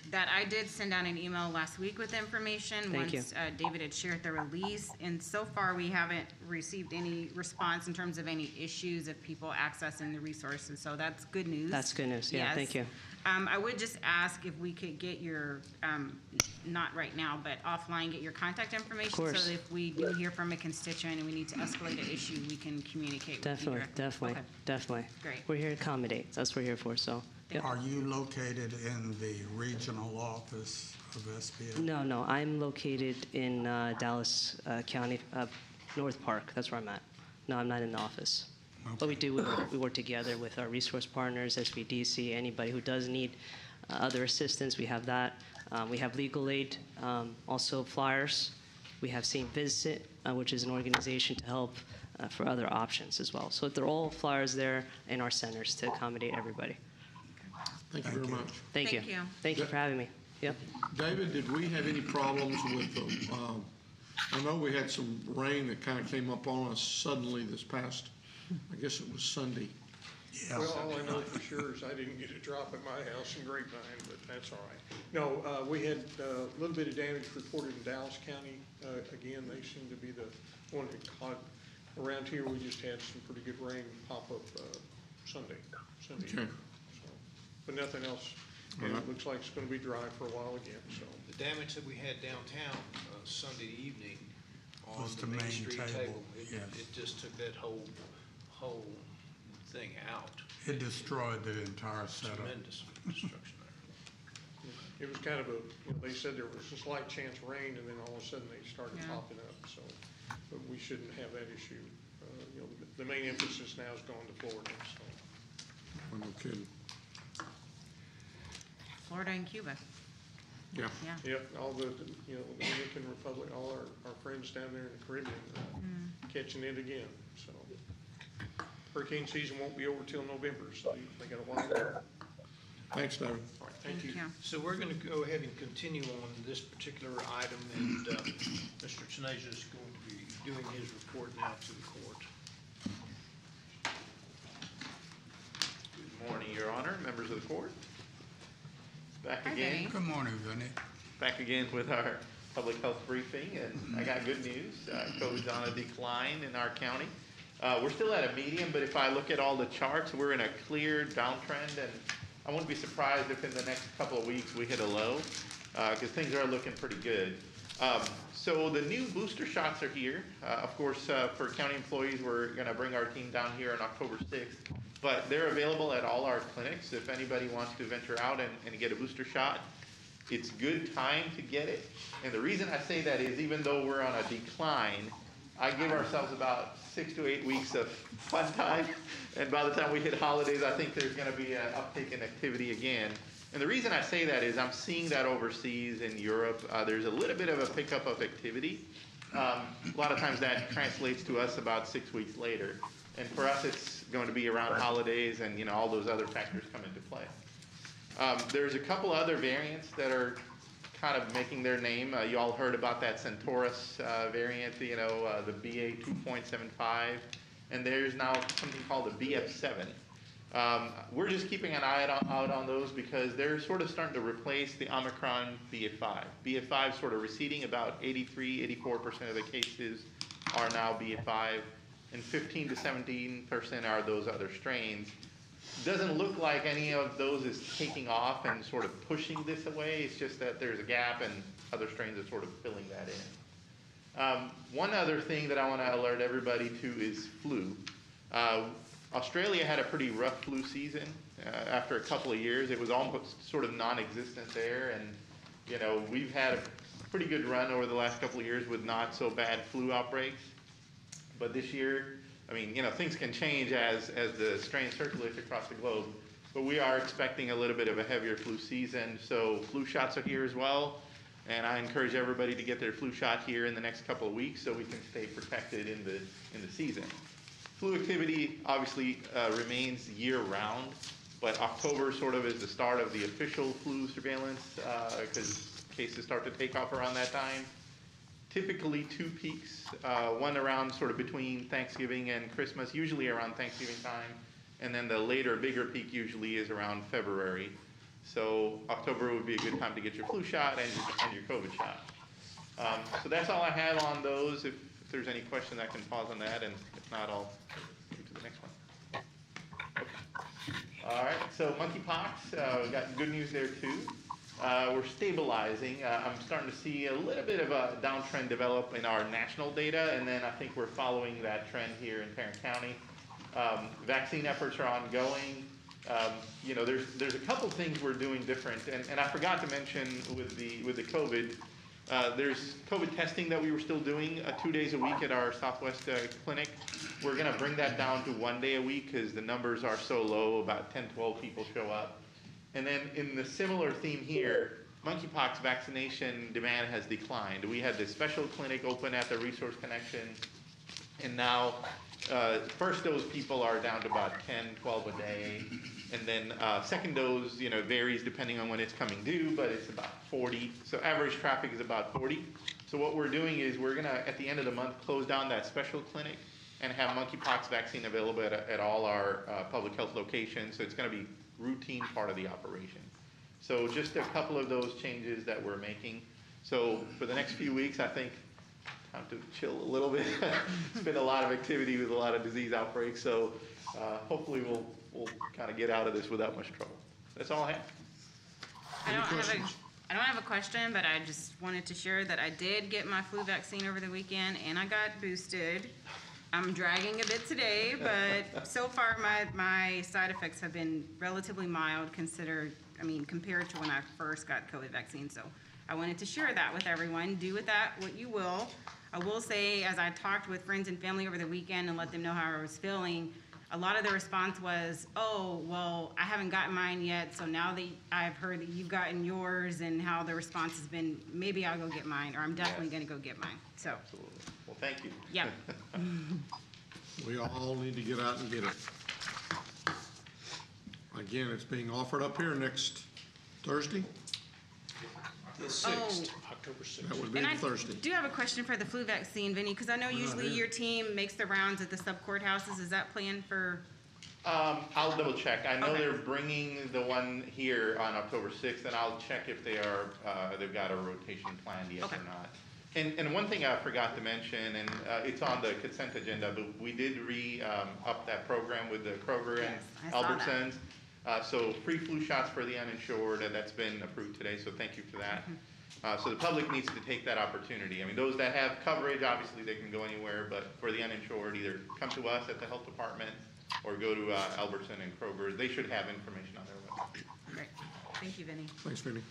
S4: that I did send out an email last week with information once David had shared the release. And so far, we haven't received any response in terms of any issues of people accessing the resources. So that's good news.
S17: That's good news. Yeah, yes. Thank you.
S4: I would just ask if we could get your, not right now, but offline, get your contact information. So that if we do hear from a constituent and we need to escalate an issue, we can communicate with you.
S17: Definitely.
S4: Great.
S17: We're here to accommodate. That's what we're here for. So. Yep.
S8: Are you located in the regional office of SBA?
S17: No. I'm located in Dallas County, North Park. That's where I'm at. No, I'm not in the office. Okay. But we work together with our resource partners, SBDC, anybody who does need other assistance. We have that. We have legal aid, also flyers. We have St. Vincent, which is an organization to help for other options as well. So they're all flyers there in our centers to accommodate everybody.
S10: Thank you very much.
S17: Thank you. Thank you for having me. Yep.
S10: David, did we have any problems with the, I know we had some rain that kind of came up on us suddenly this past, I guess it was Sunday.
S8: Yeah.
S16: Well, all I know for sure is I didn't get a drop at my house in Grapevine, but that's all right. No, we had a little bit of damage reported in Dallas County. Again, they seem to be the one that caught. Around here, we just had some pretty good rain pop up Sunday.
S10: Okay.
S16: But nothing else. And it looks like it's going to be dry for a while again. So
S7: the damage that we had downtown Sunday evening on
S8: was
S7: the main street table,
S8: yes.
S7: It just took that whole thing out.
S8: It destroyed the entire setup.
S7: Tremendous destruction there.
S16: It was kind of they said there was a slight chance of rain, and then all of a sudden they started popping up. So, but we shouldn't have that issue. The main emphasis now is going to Florida. So.
S10: No kidding.
S4: Florida and Cuba.
S10: Yeah.
S16: Yep. All the Dominican Republic, all our friends down there in the Caribbean catching it again. So hurricane season won't be over till November, so they got a while there.
S10: Thanks, David.
S16: All right, thank you.
S7: So we're going to go ahead and continue on this particular item, and Mr. Tenasia is going to be
S16: doing his report now to the court.
S18: Good morning, Your Honor, members of the court. Back
S4: Hi,
S18: again.
S4: Vinny.
S8: Good morning, Vinny.
S18: Back again with our public health briefing, and I got good news. COVID's on a decline in our county. We're still at a medium, but if I look at all the charts, we're in a clear downtrend, and I wouldn't be surprised if in the next couple of weeks we hit a low, because things are looking pretty good. So the new booster shots are here. Of course, for county employees, we're going to bring our team down here on October 6th, but they're available at all our clinics. If anybody wants to venture out and get a booster shot, it's good time to get it. And the reason I say that is even though we're on a decline, I give ourselves about 6 to 8 weeks of fun time. And by the time we hit holidays, I think there's going to be an uptick in activity again. And the reason I say that is I'm seeing that overseas in Europe. There's a little bit of a pickup of activity. A lot of times that translates to us about 6 weeks later. And for us, it's going to be around holidays and, you know, all those other factors come into play. There's a couple other variants that are kind of making their name. You all heard about that Centaurus variant, you know, the BA 2.75. And there's now something called the BF7. We're just keeping an eye out on those because they're sort of starting to replace the Omicron BA5. BA5 sort of receding. About 84% of the cases are now BA5, and 15 to 17% are those other strains. Doesn't look like any of those is taking off and sort of pushing this away. It's just that there's a gap and other strains are sort of filling that in. One other thing that I want to alert everybody to is flu. Australia had a pretty rough flu season. After a couple of years, it was almost sort of non-existent there. And, you know, we've had a pretty good run over the last couple of years with not so bad flu outbreaks. But this year, I mean, you know, things can change as the strain circulates across the globe. But we are expecting a little bit of a heavier flu season. So flu shots are here as well. And I encourage everybody to get their flu shot here in the next couple of weeks so we can stay protected in the season. Flu activity obviously remains year-round, but October sort of is the start of the official flu surveillance because cases start to take off around that time. Typically 2 peaks, one around sort of between Thanksgiving and Christmas, usually around Thanksgiving time, and then the later, bigger peak usually is around February. So October would be a good time to get your flu shot and your COVID shot. So that's all I had on those. If there's any questions, I can pause on that, and if not, I'll move to the next one. Okay. All right, so monkeypox, we got good news there too. We're stabilizing. I'm starting to see a little bit of a downtrend develop in our national data, and then I think we're following that trend here in Tarrant County. Vaccine efforts are ongoing. You know, there's a couple things we're doing different, and I forgot to mention with the COVID. There's COVID testing that we were still doing 2 days a week at our Southwest clinic. We're going to bring that down to 1 day a week because the numbers are so low, about 10, 12 people show up. And then in the similar theme here, monkeypox vaccination demand has declined. We had this special clinic open at the Resource Connection, and now first dose people are down to about 10, 12 a day. And then second dose, you know, varies depending on when it's coming due, but it's about 40. So average traffic is about 40. So what we're doing is we're going to, at the end of the month, close down that special clinic and have monkeypox vaccine available at all our public health locations. So it's going to be routine part of the operation. So just a couple of those changes that we're making. So for the next few weeks, I think time to chill a little bit. It's been a lot of activity with a lot of disease outbreaks. So hopefully we'll kind of get out of this without much trouble. That's all I have.
S4: I don't have a question, but I just wanted to share that I did get my flu vaccine over the weekend and I got boosted. I'm dragging a bit today, but so far my side effects have been relatively mild compared to when I first got COVID vaccine. So I wanted to share that with everyone. Do with that what you will. I will say, as I talked with friends and family over the weekend and let them know how I was feeling, a lot of the response was, oh, well, I haven't gotten mine yet, so now that I've heard that you've gotten yours and how the response has been, maybe I'll go get mine, or I'm definitely going to go get mine. So.
S18: Absolutely. Well, thank you.
S4: Yeah.
S10: We all need to get out and get it. Again, it's being offered up here next Thursday.
S7: The
S4: Oh.
S7: October 6th.
S10: That would be
S4: And I
S10: Thursday.
S4: do have a question for the flu vaccine, Vinny, because I know usually your team makes the rounds at the sub courthouses. Is that planned for?
S18: I'll double check. I know
S4: Okay.
S18: they're bringing the one here on October 6th, and I'll check if they are, they've got a rotation planned yet
S4: Okay.
S18: or not. And one thing I forgot to mention, and it's on the consent agenda, but we did up that program with the Kroger and
S4: Yes, I saw that.
S18: Albertsons. So free flu shots for the uninsured, and that's been approved today, so thank you for that.
S4: Mm-hmm.
S18: So the public needs to take that opportunity. I mean, those that have coverage, obviously they can go anywhere, but for the uninsured, either come to us at the health department or go to Albertson and Kroger. They should have information on their website.
S4: Great. Thank you, Vinny.
S10: Thanks, Vinny.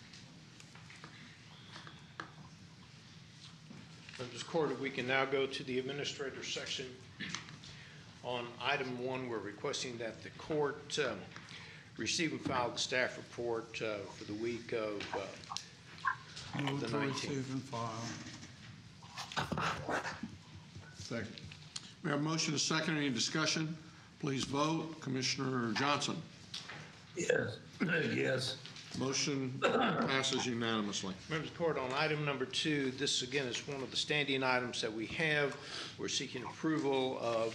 S7: Members of the court, we can now go to the administrator section. On item 1, we're requesting that the court receive and file the staff report for the week of
S8: Move
S7: the
S8: to
S7: 19th.
S8: receive and file.
S10: Second. We have a motion, a second. Any discussion? Please vote. Commissioner Johnson.
S5: Yes. Yes.
S10: Motion passes unanimously.
S7: Members of the court, on item number 2, this again is one of the standing items that we have. We're seeking approval of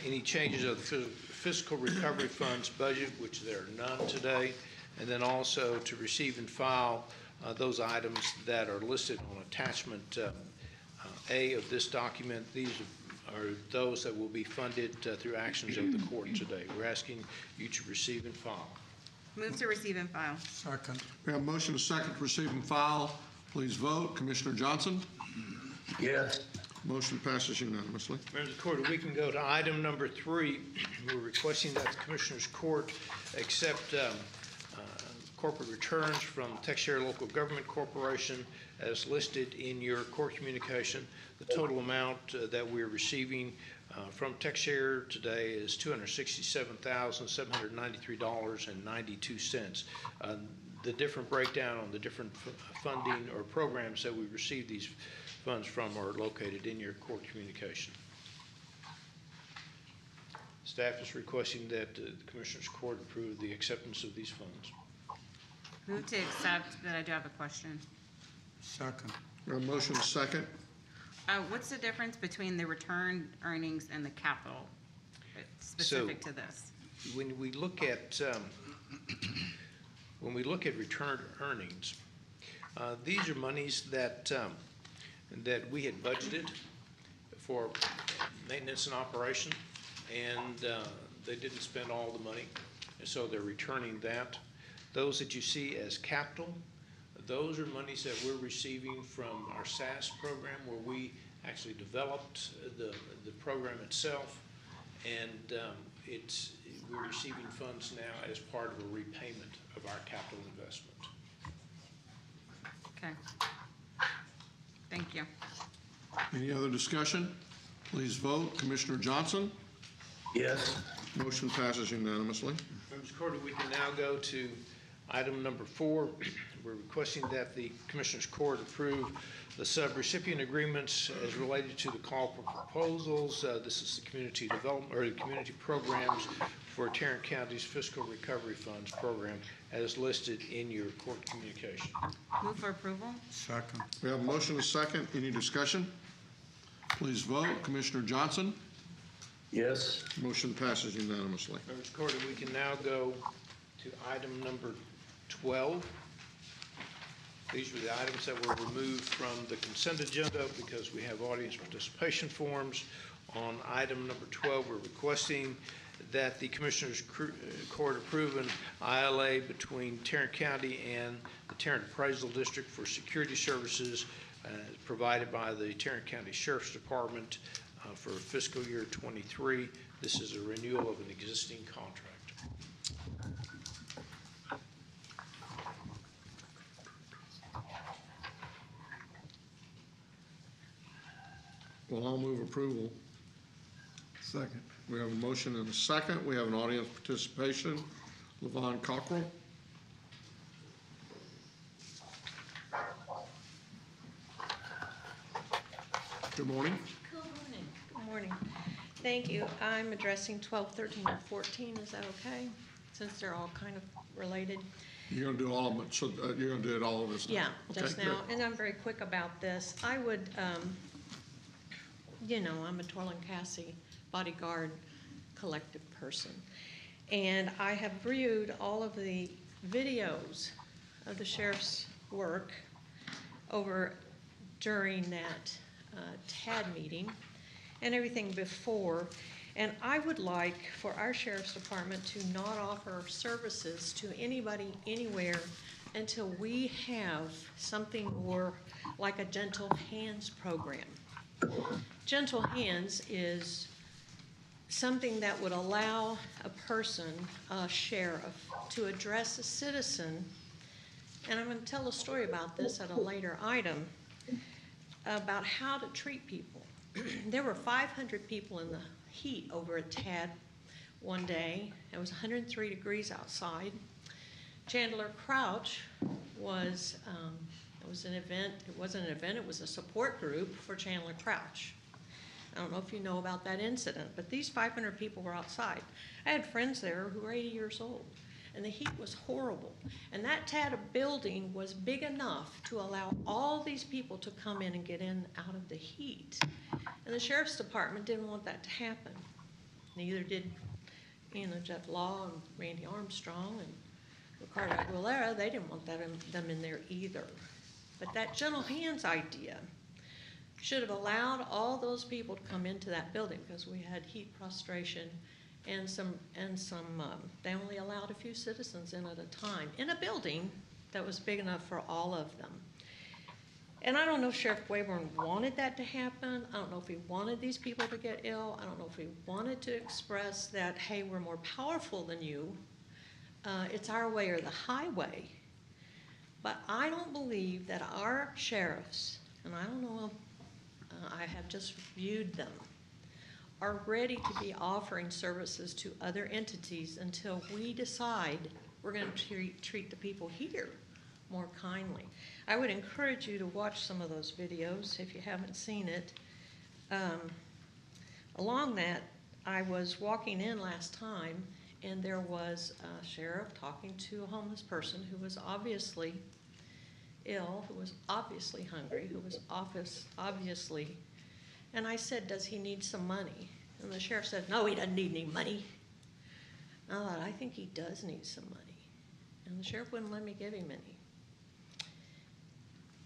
S7: any changes of the fiscal recovery funds budget, which there are none today, and then also to receive and file those items that are listed on attachment A of this document. These are those that will be funded through actions of the court today. We're asking you to receive and file.
S4: Move to receive and file.
S8: Second.
S10: We have a motion, a second to receive and file. Please vote. Commissioner Johnson.
S5: Yes.
S10: Motion passes unanimously.
S7: Members of the court, we can go to item number 3. We're requesting that the Commissioners Court accept corporate returns from Texas Local Government Corporation as listed in your court communication. The total amount that we're receiving from Texas today is $267,793.92. The different breakdown on the different funding or programs that we receive these funds from are located in your court communication. Staff is requesting that the Commissioners Court approve the acceptance of these funds.
S4: Move to accept, but I do have a question.
S8: Second.
S10: We have a motion, a second.
S4: What's the difference between the return earnings and the capital specific to this?
S7: When we look at returned earnings, these are monies that we had budgeted for maintenance and operation, and they didn't spend all the money, and so they're returning that. Those that you see as capital, those are monies that we're receiving from our SAS program, where we actually developed the program itself, and we're receiving funds now as part of a repayment of our capital investment.
S4: Okay. Thank you.
S10: Any other discussion? Please vote. Commissioner Johnson.
S5: Yes.
S10: Motion passes unanimously.
S7: Members of the court, we can now go to item number 4. We're requesting that the Commissioners Court approve the subrecipient agreements as related to the call for proposals. This is the community development or the community programs for Tarrant County's Fiscal Recovery Funds program as listed in your court communication.
S4: Move for approval.
S8: Second.
S10: We have a motion, a second. Any discussion? Please vote. Commissioner Johnson.
S5: Yes.
S10: Motion passes unanimously.
S7: Members of the court, we can now go to item number 12. These were the items that were removed from the consent agenda because we have audience participation forms. On item number 12, we're requesting that the Commissioners Court approve an ILA between Tarrant County and the Tarrant Appraisal District for security services provided by the Tarrant County Sheriff's Department for fiscal year 23. This is a renewal of an existing contract.
S10: Well, I'll move approval.
S8: Second.
S10: We have a motion and a second. We have an audience participation. Levon Cockrell. Good morning.
S19: Good morning. Good morning. Thank you. I'm addressing 12, 13, and 14. Is that okay? since they're all kind of related.
S10: You're going to do all of it, so you're going to do it all of this now?
S19: Yeah,
S10: Okay,
S19: just
S10: good.
S19: now, and I'm very quick about this. I would, you know, I'm a Twirl and Cassie bodyguard collective person. And I have viewed all of the videos of the sheriff's work over during that TAD meeting and everything before. And I would like for our sheriff's department to not offer services to anybody anywhere until we have something more like a Gentle Hands program. Gentle Hands is something that would allow a person, a sheriff, to address a citizen, and I'm going to tell a story about this at a later item, about how to treat people. There were 500 people in the heat over at TAD one day. It was 103 degrees outside. Chandler Crouch was, it was an event, it wasn't an event, it was a support group for Chandler Crouch. I don't know if you know about that incident, but these 500 people were outside. I had friends there who were 80 years old, and the heat was horrible. And that TAD building was big enough to allow all these people to come in and get in out of the heat. And the sheriff's department didn't want that to happen. Neither did, you know, Jeff Law and Randy Armstrong and Ricardo Aguilera. They didn't want them in there either. But that Gentle Hands idea should have allowed all those people to come into that building, because we had heat prostration and they only allowed a few citizens in at a time in a building that was big enough for all of them. And I don't know if Sheriff Wayborn wanted that to happen. I don't know if he wanted these people to get ill. I don't know if he wanted to express that, hey, we're more powerful than you. It's our way or the highway. But I don't believe that our sheriffs, and I don't know, I have just viewed them, are ready to be offering services to other entities until we decide we're going to treat the people here more kindly. I would encourage you to watch some of those videos if you haven't seen it. Along that, I was walking in last time, and there was a sheriff talking to a homeless person who was obviously ill, who was obviously hungry, who was obviously, and I said, does he need some money? And the sheriff said, no, he doesn't need any money. And I thought, I think he does need some money. And the sheriff wouldn't let me give him any.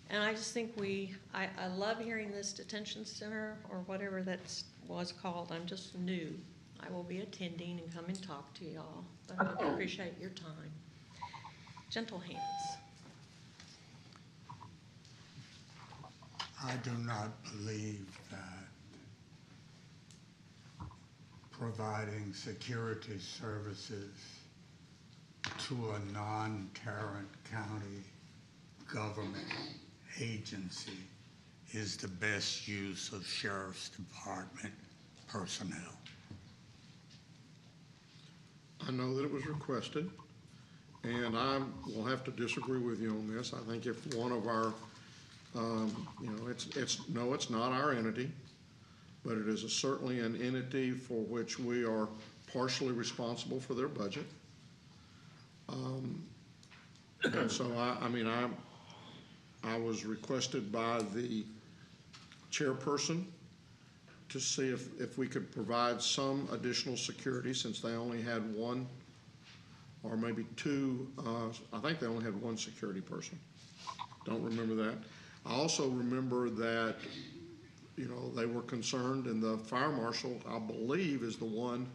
S19: And I just think I love hearing this detention center or whatever that was called. I'm just new. I will be attending and come and talk to y'all, but I appreciate your time. Gentle Hands.
S8: I do not believe that providing security services to a non-Tarrant County government agency is the best use of Sheriff's Department personnel.
S10: I know that it was requested, and I will have to disagree with you on this. I think if one of our, it's not our entity, but it is certainly an entity for which we are partially responsible for their budget. And so I was requested by the chairperson to see if we could provide some additional security, since they only had one or maybe two, I think they only had one security person. Don't remember that. I also remember that, they were concerned, and the fire marshal, I believe, is the one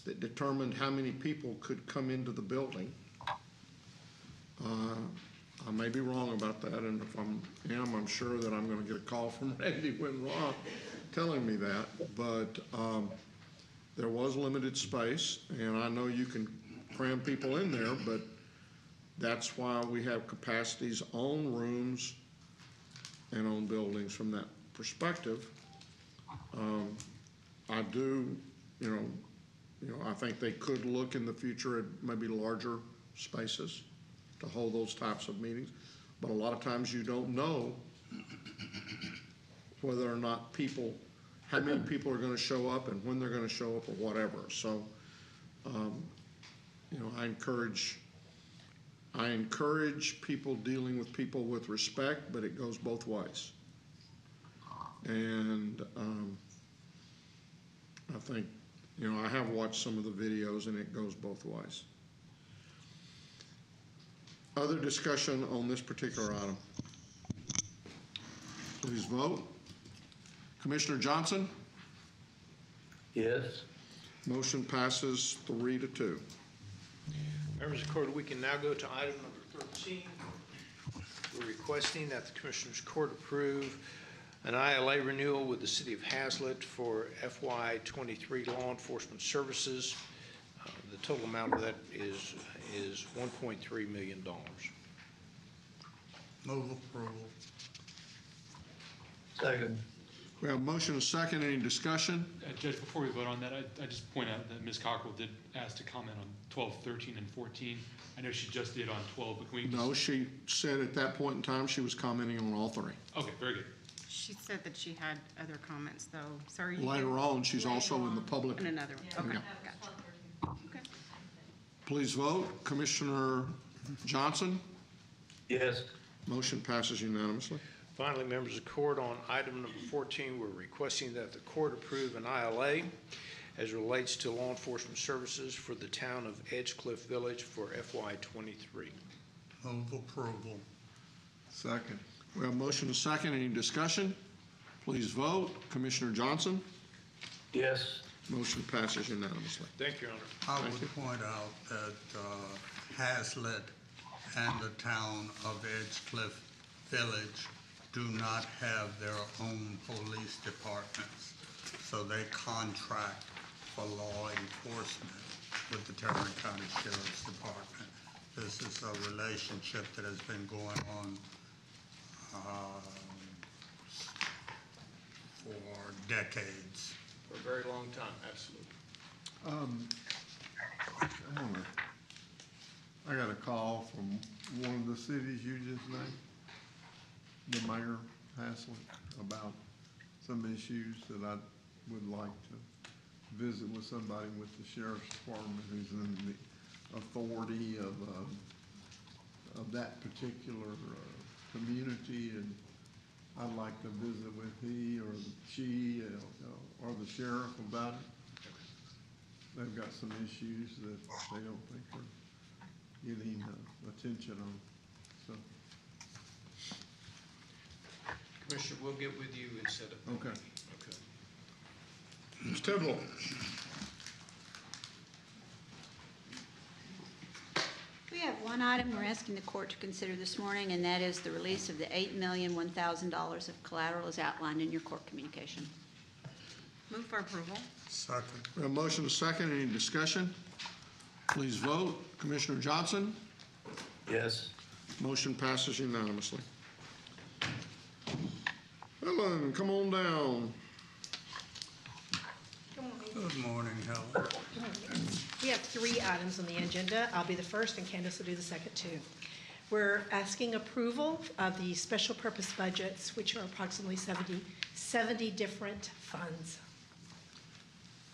S10: that determined how many people could come into the building. I may be wrong about that, and if I'm sure that I'm going to get a call from Randy Winrock telling me that, but there was limited space, and I know you can cram people in there, but that's why we have capacities on rooms and on buildings from that perspective. I do, I think they could look in the future at maybe larger spaces to hold those types of meetings, but a lot of times you don't know whether or not how many people are going to show up and when they're going to show up or whatever. So I encourage people dealing with people with respect, but it goes both ways. And I think, I have watched some of the videos and it goes both ways. Other discussion on this particular item? Please vote. Commissioner Johnson?
S5: Yes.
S10: Motion passes 3-2.
S7: Members of the court, we can now go to item number 13. We're requesting that the Commissioners Court approve an ILA renewal with the City of Hazlet for FY23 law enforcement services. The total amount of that is $1.3 million.
S8: Move approval.
S5: Second.
S10: We have a motion and a second. Any discussion?
S20: Judge, before we vote on that, I just point out that Ms. Cockrell did ask to comment on 12, 13, and 14. I know she just did on 12, but can we just...
S10: No, she said at that point in time she was commenting on all three.
S20: Okay, very good.
S4: She said that she had other comments, though. Sorry.
S10: Later on, she's also in the public.
S4: And another one. Okay,
S10: Yeah.
S4: gotcha. Okay.
S10: Please vote. Commissioner Johnson?
S5: Yes.
S10: Motion passes unanimously.
S7: Finally, members of the court, on item number 14, we're requesting that the court approve an ILA as relates to law enforcement services for the town of Edgecliff Village for FY23.
S8: Move approval.
S10: Second. We have a motion and a second. Any discussion? Please vote. Commissioner Johnson?
S5: Yes.
S10: Motion passes unanimously.
S7: Thank you, Your
S8: I
S7: Honor.
S8: would point out that Hazlet and the town of Edgecliff Village do not have their own police departments, so they contract for law enforcement with the Tarrant County Sheriff's Department. This is a relationship that has been going on for decades.
S7: For a very long time, absolutely.
S21: I got a call from one of the cities you just named, the mayor Haslett, about some issues that I would like to visit with somebody with the sheriff's department who's in the authority of that particular community, and I'd like to visit with he or she or the sheriff about it. They've got some issues that they don't think are getting attention on, so.
S7: Commissioner, we'll get with you and set up.
S10: Okay. Ms. Tidwell?
S3: We have one item we're asking the court to consider this morning, and that is the release of the $8,001,000 of collateral as outlined in your court communication.
S4: Move for approval.
S8: Second.
S10: We have a motion and a second. Any discussion? Please vote. Commissioner Johnson?
S5: Yes.
S10: Motion passes unanimously. Helen, come on down.
S8: Good morning, Helen.
S19: We have 3 items on the agenda. I'll be the first, and Candace will do the second 2. We're asking approval of the special purpose budgets, which are approximately 70 different funds.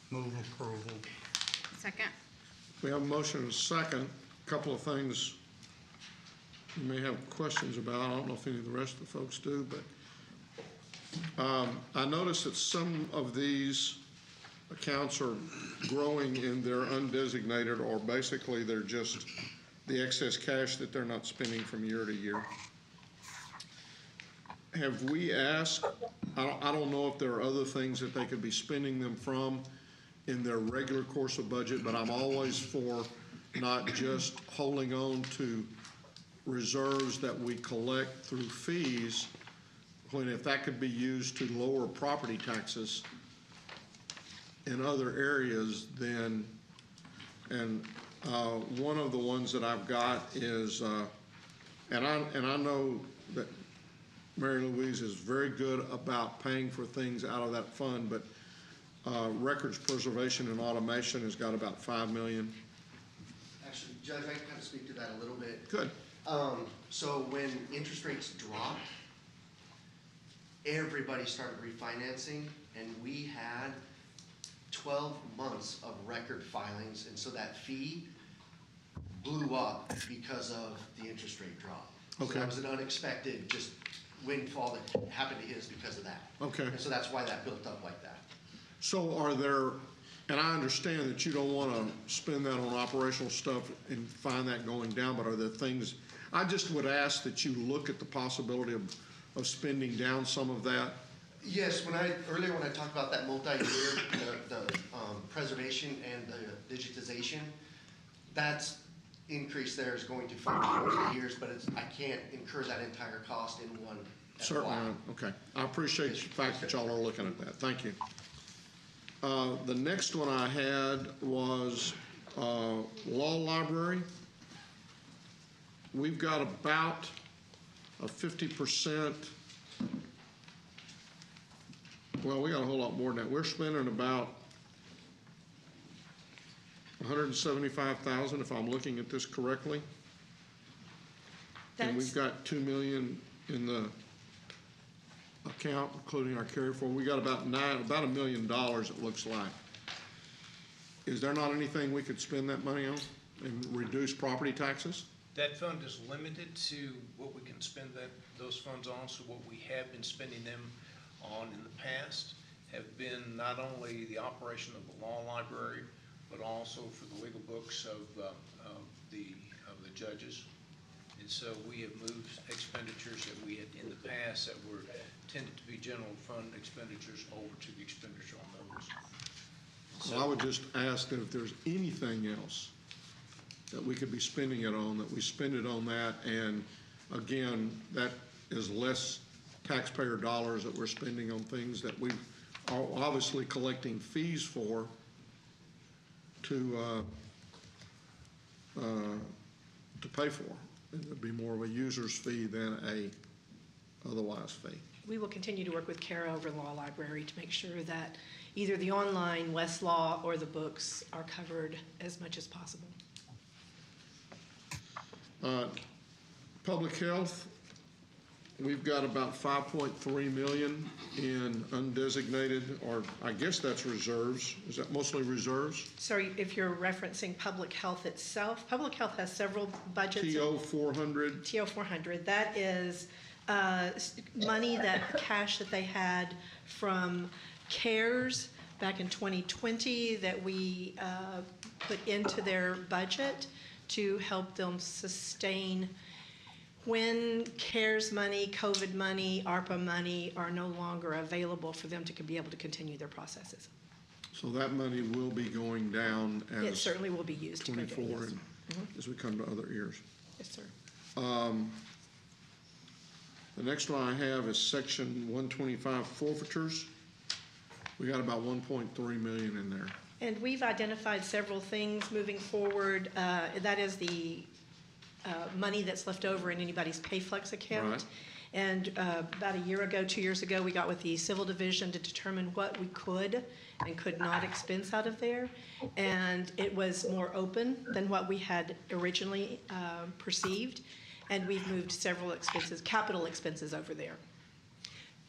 S8: Move approval.
S4: Second.
S10: We have a motion and a second. A couple of things you may have questions about. I don't know if any of the rest of the folks do, but I noticed that some of these accounts are growing in their undesignated, or basically they're just the excess cash that they're not spending from year to year. Have we asked, I don't know if there are other things that they could be spending them from in their regular course of budget, but I'm always for not just holding on to reserves that we collect through fees, when if that could be used to lower property taxes in other areas, then, and one of the ones that I've got is, and I know that Mary Louise is very good about paying for things out of that fund, but records preservation and automation has got about $5 million.
S14: Actually, Judge, I can kind of speak to that a little bit.
S10: Good.
S14: So when interest rates dropped, everybody started refinancing, and we had 12 months of record filings, and so that fee blew up because of the interest rate drop. So
S10: Okay.
S14: that was an unexpected just windfall that happened to his because of that.
S10: Okay.
S14: And so that's why that built up like that.
S10: So are there, and I understand that you don't want to spend that on operational stuff and find that going down, but are there things, I just would ask that you look at the possibility of spending down some of that.
S14: Yes, earlier when I talked about that multi-year, the preservation and the digitization, that's increase there is going to fund 40 years, but I can't incur that entire cost in one FY.
S10: Certainly, okay. I appreciate the fact that y'all are looking at that. Thank you. The next one I had was Law Library. We've got about a 50%, well, we got a whole lot more than that. We're spending about $175,000, if I'm looking at this correctly. And we've got $2 million in the account, including our carry forward. We got about $1 million, it looks like. Is there not anything we could spend that money on and reduce property taxes?
S7: That fund is limited to what we can spend those funds on, so what we have been spending them on in the past have been not only the operation of the law library, but also for the legal books of the judges. And so we have moved expenditures that we had in the past that were tended to be general fund expenditures over to the expenditure on those.
S10: So I would just ask that if there's anything else that we could be spending it on, that we spend it on that. And again, that is less taxpayer dollars that we're spending on things that we are obviously collecting fees for to pay for. It would be more of a user's fee than a otherwise fee.
S19: We will continue to work with Kara over in Law Library to make sure that either the online Westlaw or the books are covered as much as possible.
S10: Public health, we've got about 5.3 million in undesignated, or I guess that's reserves. Is that mostly reserves?
S19: So if you're referencing public health itself, public health has several budgets.
S10: TO 400.
S19: TO 400, that is money, cash that they had from CARES back in 2020 that we put into their budget to help them sustain when CARES money, COVID money, ARPA money are no longer available for them to be able to continue their processes.
S10: So that money will be going down as
S19: It certainly will be used to go down,
S10: 24
S19: yes.
S10: and as we come to other years.
S19: Yes, sir.
S10: The next one I have is section 125 forfeitures. We got about 1.3 million in there.
S19: And we've identified several things moving forward. That is the money that's left over in anybody's PayFlex account.
S10: Right.
S19: And about a year ago, 2 years ago, we got with the civil division to determine what we could and could not expense out of there. And it was more open than what we had originally perceived. And we've moved several expenses, capital expenses over there.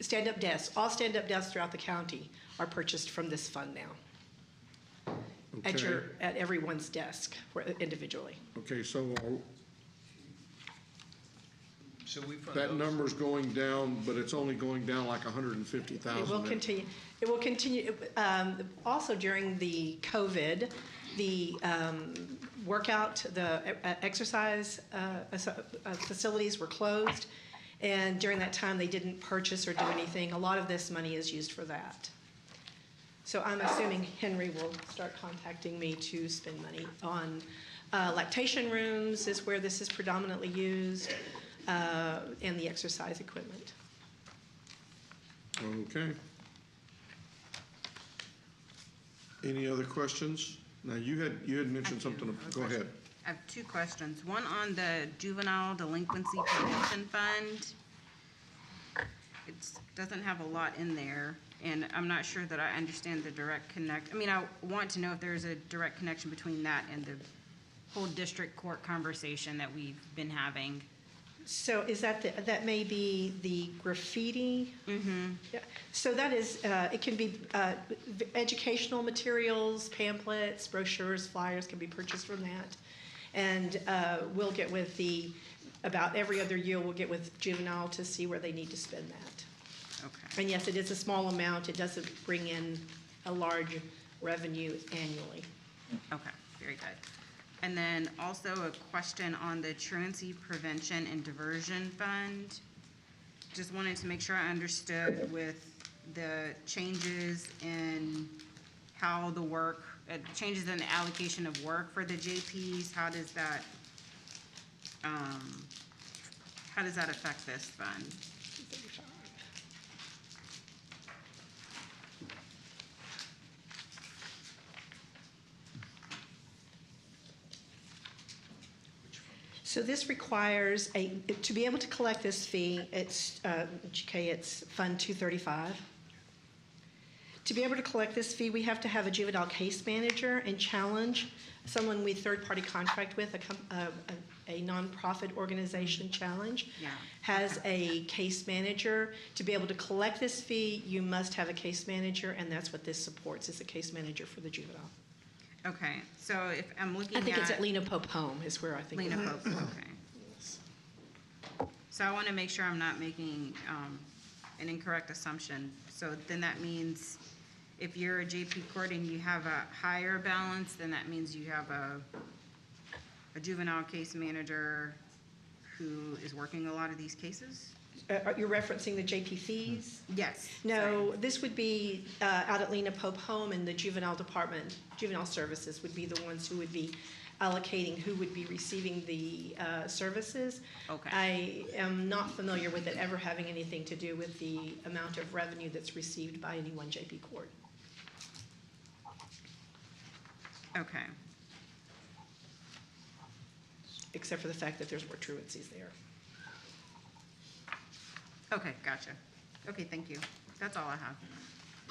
S19: Stand-up desks, all stand-up desks throughout the county are purchased from this fund now.
S10: Okay.
S19: At everyone's desk individually.
S10: Okay, so
S7: So we fund
S10: that
S7: those.
S10: number's going down, but it's only going down like 150,000.
S19: It will continue. It will continue. Also during the COVID, the workout, the exercise facilities were closed, and during that time they didn't purchase or do anything. A lot of this money is used for that. So I'm assuming Henry will start contacting me to spend money on lactation rooms is where this is predominantly used, and the exercise equipment.
S10: Okay. Any other questions? Now, you had mentioned something. Go ahead.
S4: I have two questions. One on the juvenile delinquency prevention fund. It doesn't have a lot in there, and I'm not sure that I understand the direct connect. I mean, I want to know if there's a direct connection between that and the whole district court conversation that we've been having.
S19: So is that may be the graffiti? Mm-hmm. Yeah. So that is, it can be educational materials, pamphlets, brochures, flyers can be purchased from that. And we'll get with about every other year, we'll get with juvenile to see where they need to spend that.
S4: Okay.
S19: And yes, it is a small amount. It doesn't bring in a large revenue annually.
S4: Okay, very good. And then also a question on the truancy prevention and diversion fund. Just wanted to make sure I understood with the changes in how the work, changes in the allocation of work for the JPs, how does that affect this fund?
S19: So this requires to be able to collect this fee, it's Fund 235. To be able to collect this fee, we have to have a juvenile case manager and Challenge, someone we third-party contract with, a nonprofit organization, Challenge, has a case manager. To be able to collect this fee, you must have a case manager, and that's what this supports, is a case manager for the juvenile.
S4: Okay, so if I'm looking at...
S19: I think it's at Lena Pope Home is where I think
S4: Lena
S19: it is.
S4: Pope, okay. So I want to make sure I'm not making an incorrect assumption. So then that means if you're a JP court and you have a higher balance, then that means you have a juvenile case manager who is working a lot of these cases?
S19: You're referencing the JP fees?
S4: Yes.
S19: No, this would be out at Lena Pope Home, and the juvenile department, juvenile services would be the ones who would be allocating who would be receiving the services.
S4: Okay.
S19: I am not familiar with it ever having anything to do with the amount of revenue that's received by any one JP court.
S4: Okay.
S19: Except for the fact that there's more truancies there.
S4: Okay, gotcha. Okay, thank you. That's all I have.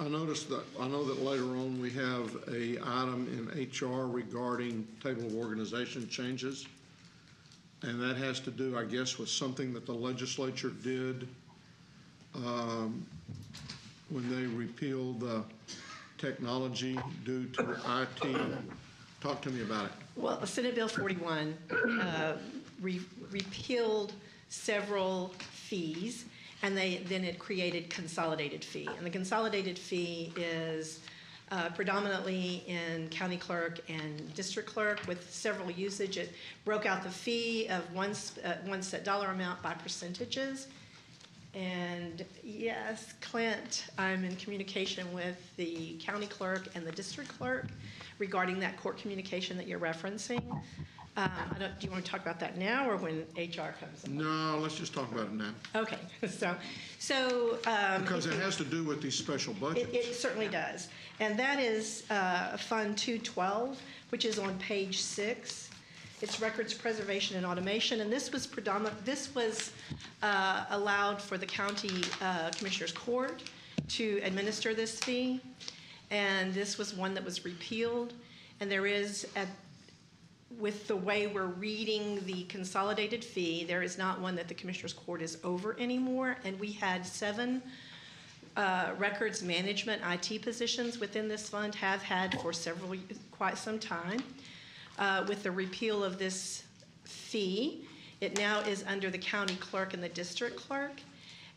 S10: I know that later on we have a item in HR regarding table of organization changes. And that has to do, I guess, with something that the legislature did when they repealed the technology due to IT. Talk to me about it.
S19: Well, Senate Bill 41 repealed several fees, and then it created consolidated fee. And the consolidated fee is predominantly in county clerk and district clerk with several usage. It broke out the fee of one set dollar amount by percentages. And yes, Clint, I'm in communication with the county clerk and the district clerk regarding that court communication that you're referencing. Do you want to talk about that now or when HR comes up?
S10: No, let's just talk about it now.
S19: Okay, so
S10: because it has to do with these special budgets.
S19: It certainly does. And that is Fund 212, which is on page 6. It's records preservation and automation, and this was allowed for the county commissioner's court to administer this fee, and this was one that was repealed. And there is, with the way we're reading the consolidated fee, there is not one that the commissioner's court is over anymore, and we had 7 records management IT positions within this fund, have had for quite some time. With the repeal of this fee, it now is under the county clerk and the district clerk.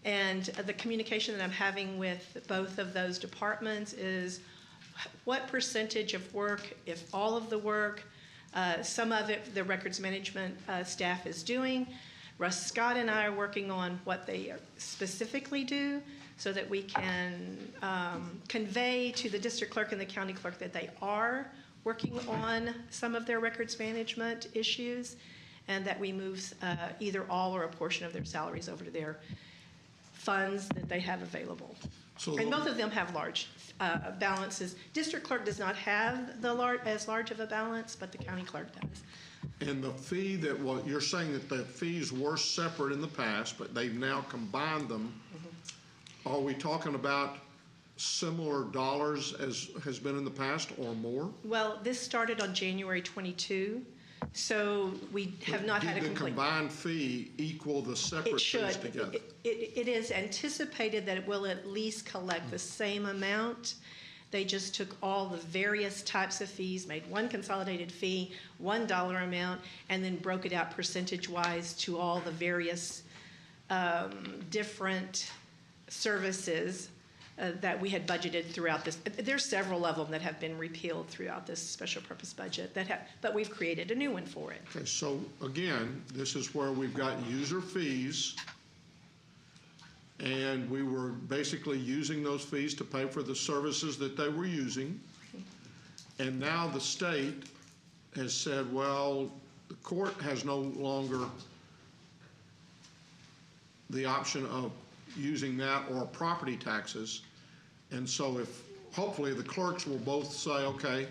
S19: And the communication that I'm having with both of those departments is what percentage of work, if all of the work, some of it the records management staff is doing. Russ Scott and I are working on what they specifically do so that we can convey to the district clerk and the county clerk that they are working on some of their records management issues, and that we move either all or a portion of their salaries over to their funds that they have available. And both of them have large balances. District clerk does not have as large of a balance, but the county clerk does.
S10: And the fee that you're saying that the fees were separate in the past, but they've now combined them. Mm-hmm. Are we talking about similar dollars as has been in the past or more?
S19: Well, this started on January 22, so we have not had a complete...
S10: Did the combined fee equal the separate fees together?
S19: It is anticipated that it will at least collect the same amount. They just took all the various types of fees, made one consolidated fee, $1 amount, and then broke it out percentage-wise to all the various different services that we had budgeted throughout this. There's several of them that have been repealed throughout this special purpose budget, but we've created a new one for it.
S10: Okay, so again, this is where we've got user fees, and we were basically using those fees to pay for the services that they were using. And now the state has said, well, the court has no longer the option of using that or property taxes. And so hopefully the clerks will both say, okay,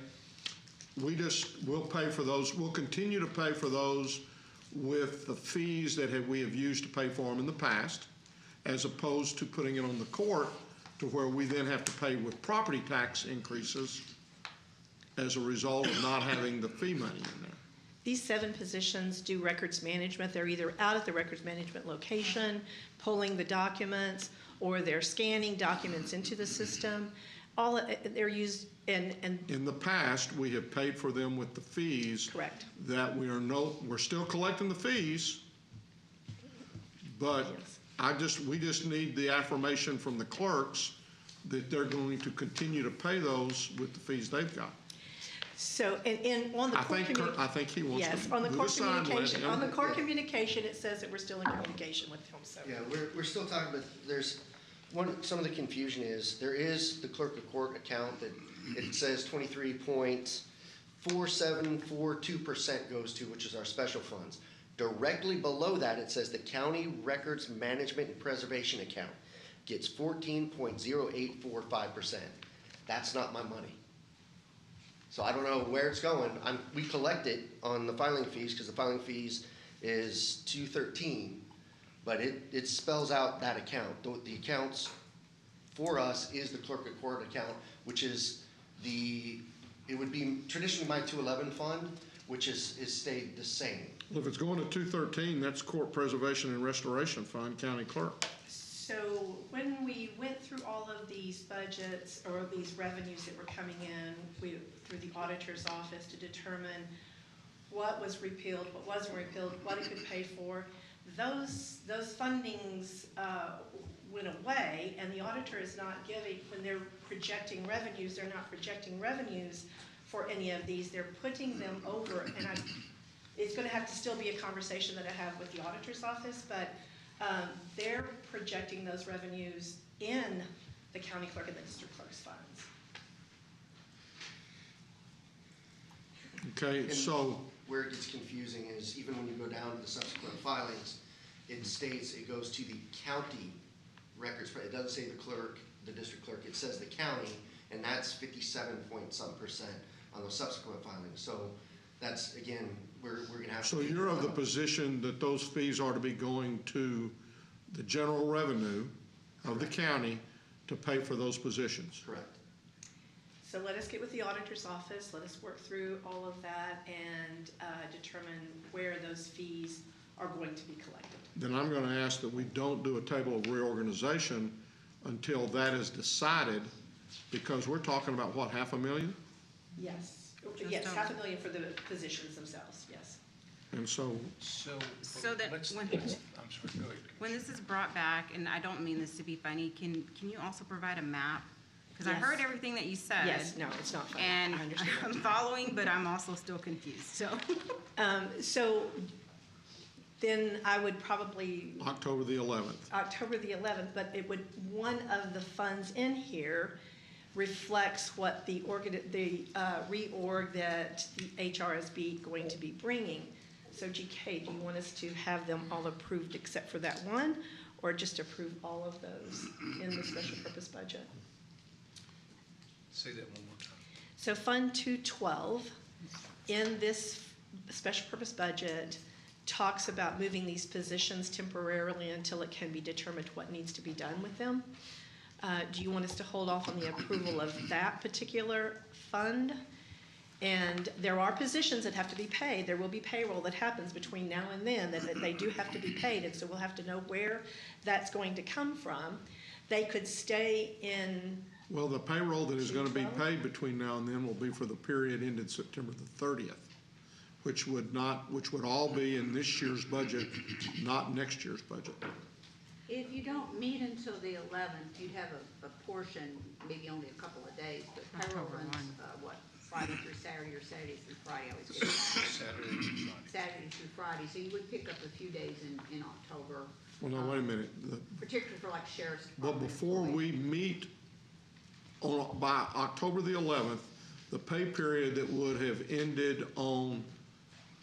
S10: we'll pay for those, we'll continue to pay for those with the fees that we have used to pay for them in the past, as opposed to putting it on the court to where we then have to pay with property tax increases as a result of not having the fee money in there.
S19: These 7 positions do records management. They're either out at the records management location, pulling the documents, or they're scanning documents into the system. They're used and
S10: in the past, we have paid for them with the fees.
S19: Correct.
S10: That we're still collecting the fees, but yes. We just need the affirmation from the clerks that they're going to continue to pay those with the fees they've got.
S19: So, on the court communication,
S10: I think he wants
S19: yes,
S10: to
S19: on the
S10: do
S19: court
S10: the sign
S19: communication,
S10: list.
S19: on the court communication, it says that we're still in communication with them. So.
S14: Yeah, we're still talking, but there's some of the confusion is there is the clerk of court account that it says 23.4742% goes to, which is our special funds. Directly below that, it says the county records management and preservation account gets 14.0845%. That's not my money. So I don't know where it's going. We collect it on the filing fees because the filing fees is $213, but it spells out that account. The accounts for us is the clerk of court account, which is it would be traditionally my 211 fund, which is stayed the same.
S10: Well, if it's going to 213, that's Court Preservation and Restoration Fund, County Clerk.
S19: So when we went through all of these budgets or these revenues that were coming in through the auditor's office to determine what was repealed, what wasn't repealed, what it could pay for, those fundings went away, and the auditor is not giving, when they're projecting revenues, they're not projecting revenues for any of these. They're putting them over, and it's going to have to still be a conversation that I have with the auditor's office, but they're projecting those revenues in the county clerk and the district clerk's funds.
S10: Okay,
S14: and
S10: so
S14: where it gets confusing is even when you go down to the subsequent filings, it states it goes to the county records. It doesn't say the clerk, the district clerk. It says the county, and that's 57-point-some% on the subsequent filings. So that's, again, we're going to have to.
S10: So you're of the position that those fees are to be going to the general revenue of the county to pay for those positions?
S14: Correct.
S19: So let us get with the auditor's office, let us work through all of that and determine where those fees are going to be collected.
S10: Then I'm going to ask that we don't do a table of reorganization until that is decided, because we're talking about, what, $500,000?
S19: Yes, yes, $500,000 for the positions themselves, yes.
S10: And so
S4: that when this is brought back, and I don't mean this to be funny, can you also provide a map? Because
S19: Yes.
S4: I heard everything that you said.
S19: Yes, no, it's not funny.
S4: And
S19: I understand.
S4: I'm following, but I'm also still confused, so.
S19: So then I would probably,
S10: October the 11th.
S19: October the 11th, but one of the funds in here reflects what the reorg that the HRSB going to be bringing. So GK, do you want us to have them all approved except for that one, or just approve all of those in the special purpose budget?
S7: Say that one more time.
S19: So Fund 212 in this special purpose budget talks about moving these positions temporarily until it can be determined what needs to be done with them. Do you want us to hold off on the approval of that particular fund? And there are positions that have to be paid. There will be payroll that happens between now and then that they do have to be paid, and so we'll have to know where that's going to come from. They could stay in
S10: Well, the payroll that is going to be paid between now and then will be for the period ended September the 30th, which would all be in this year's budget, not next year's budget.
S3: If you don't meet until the 11th, you'd have a portion, maybe only a couple of days, but payroll runs, Friday through Saturday or Saturday through Friday, I always get it. Saturday through Friday, so you would pick up a few days in October.
S10: Well, no, wait a minute.
S3: Particularly for like sheriff's
S10: But
S3: department.
S10: before we meet by October the 11th, the pay period that would have ended on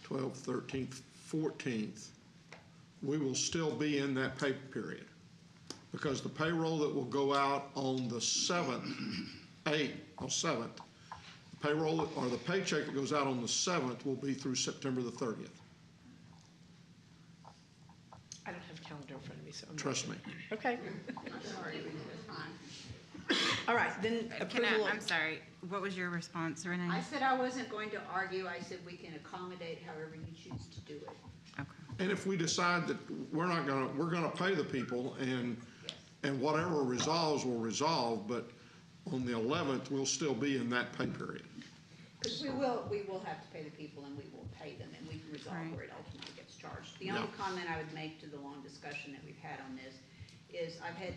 S10: 12th, 13th, 14th, we will still be in that pay period. Because the payroll that will go out on the 7th, the payroll or the paycheck that goes out on the 7th will be through September the 30th.
S19: I don't have a calendar in front of me, so I'm.
S10: Trust me.
S19: Okay.
S3: I'm sorry, that's fine.
S19: All right, then approval.
S4: I'm sorry, what was your response, Renee?
S3: I said I wasn't going to argue, I said we can accommodate however you choose to do it.
S10: And if we decide that we're gonna pay the people and whatever resolves will resolve, but on the 11th, we'll still be in that pay period.
S3: Because we will have to pay the people and we will pay them and we can resolve where it ultimately gets charged. The only comment I would make to the long discussion that we've had on this is I've had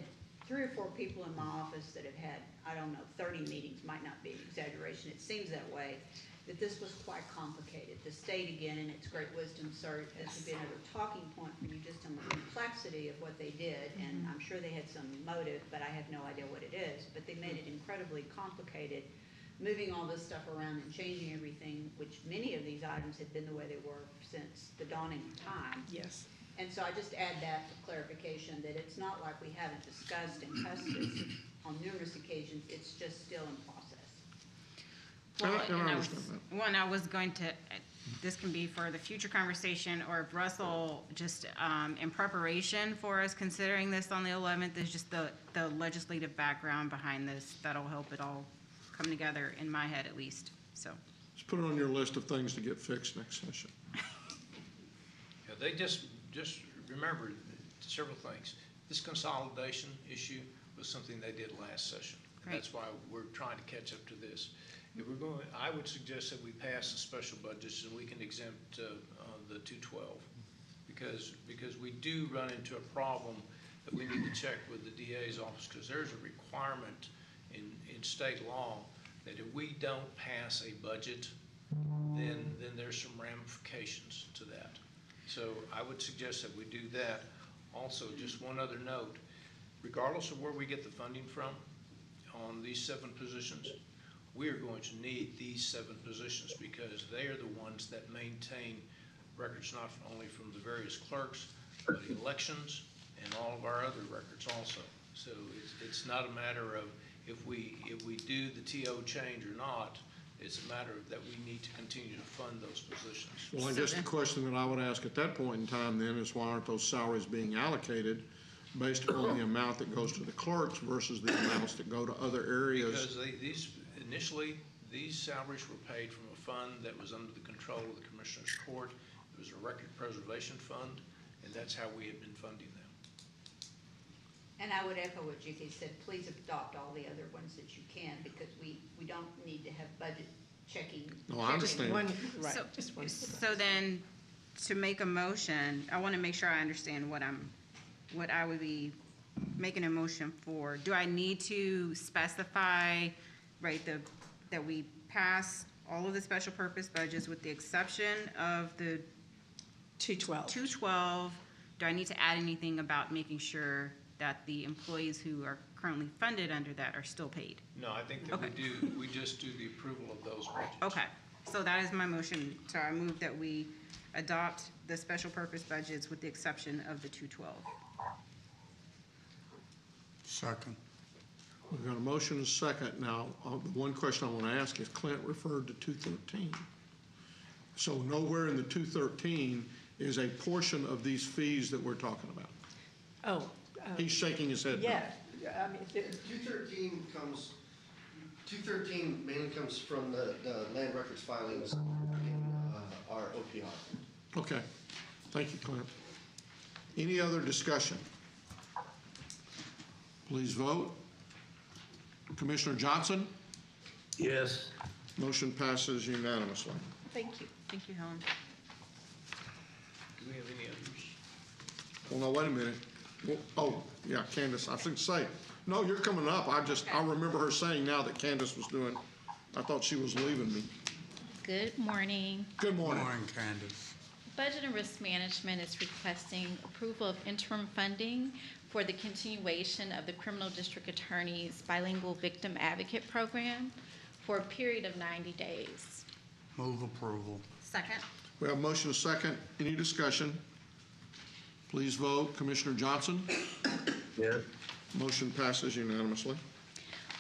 S3: 3 or 4 people in my office that have had, 30 meetings, might not be an exaggeration, it seems that way, that this was quite complicated. The state, again, in its great wisdom, sir, has been another talking point for you just on the complexity of what they did, and I'm sure they had some motive, but I have no idea what it is. But they made it incredibly complicated, moving all this stuff around and changing everything, which many of these items had been the way they were since the dawning of time.
S19: Yes.
S3: And so I just add that for clarification, that it's not like we haven't discussed and cussed this on numerous occasions, it's just still in process.
S4: I was going to, this can be for the future conversation, or if Russell, just in preparation for us considering this on the 11th, is just the legislative background behind this. That'll help it all come together, in my head at least, so.
S10: Just put it on your list of things to get fixed next session.
S7: Yeah, they just remember several things. This consolidation issue was something they did last session. And that's why we're trying to catch up to this. If we're going, I would suggest that we pass the special budgets and we can exempt the 212 because we do run into a problem that we need to check with the DA's office because there's a requirement in state law that if we don't pass a budget, then there's some ramifications to that. So I would suggest that we do that. Also, just one other note, regardless of where we get the funding from on these 7 positions, we are going to need these 7 positions because they are the ones that maintain records not only from the various clerks, but elections and all of our other records also. So it's not a matter of if we do the TO change or not, it's a matter of that we need to continue to fund those positions.
S10: Well, I guess the question that I would ask at that point in time then is why aren't those salaries being allocated based upon the amount that goes to the clerks versus the amounts that go to other areas?
S7: Because initially, these salaries were paid from a fund that was under the control of the Commissioner's Court. It was a record preservation fund, and that's how we had been funding them.
S3: And I would echo what Juki said, please adopt all the other ones that you can, because we don't need to have budget checking.
S10: No, I understand.
S4: So then, to make a motion, I want to make sure I understand what I would be making a motion for. Do I need to specify, that we pass all of the special purpose budgets with the exception of the 212? Do I need to add anything about making sure that the employees who are currently funded under that are still paid?
S7: No, I think that we just do the approval of those budgets.
S4: Okay, so that is my motion. So I move that we adopt the special purpose budgets with the exception of the 212.
S8: Second.
S10: We've got a motion and a second. Now, the one question I want to ask is Clint referred to 213. So nowhere in the 213 is a portion of these fees that we're talking about.
S19: Oh.
S10: He's shaking his head.
S19: Yeah.
S14: 213 mainly comes from the land records filings in our OPR.
S10: Okay. Thank you, Clint. Any other discussion? Please vote. Commissioner Johnson?
S5: Yes.
S10: Motion passes unanimously.
S19: Thank you.
S4: Thank you, Helen.
S7: Do we have any others?
S10: Well, no, wait a minute. Well, oh, yeah, Candace, I was going to say, no, you're coming up. I remember her saying now that Candace was doing, I thought she was leaving me.
S1: Good morning.
S10: Good morning.
S8: Good morning, Candace.
S1: Budget and Risk Management is requesting approval of interim funding for the continuation of the Criminal District Attorney's Bilingual Victim Advocate Program for a period of 90 days.
S8: Move approval.
S4: Second.
S10: We have a motion and a second. Any discussion? Please vote. Commissioner Johnson?
S5: Yes.
S10: Motion passes unanimously.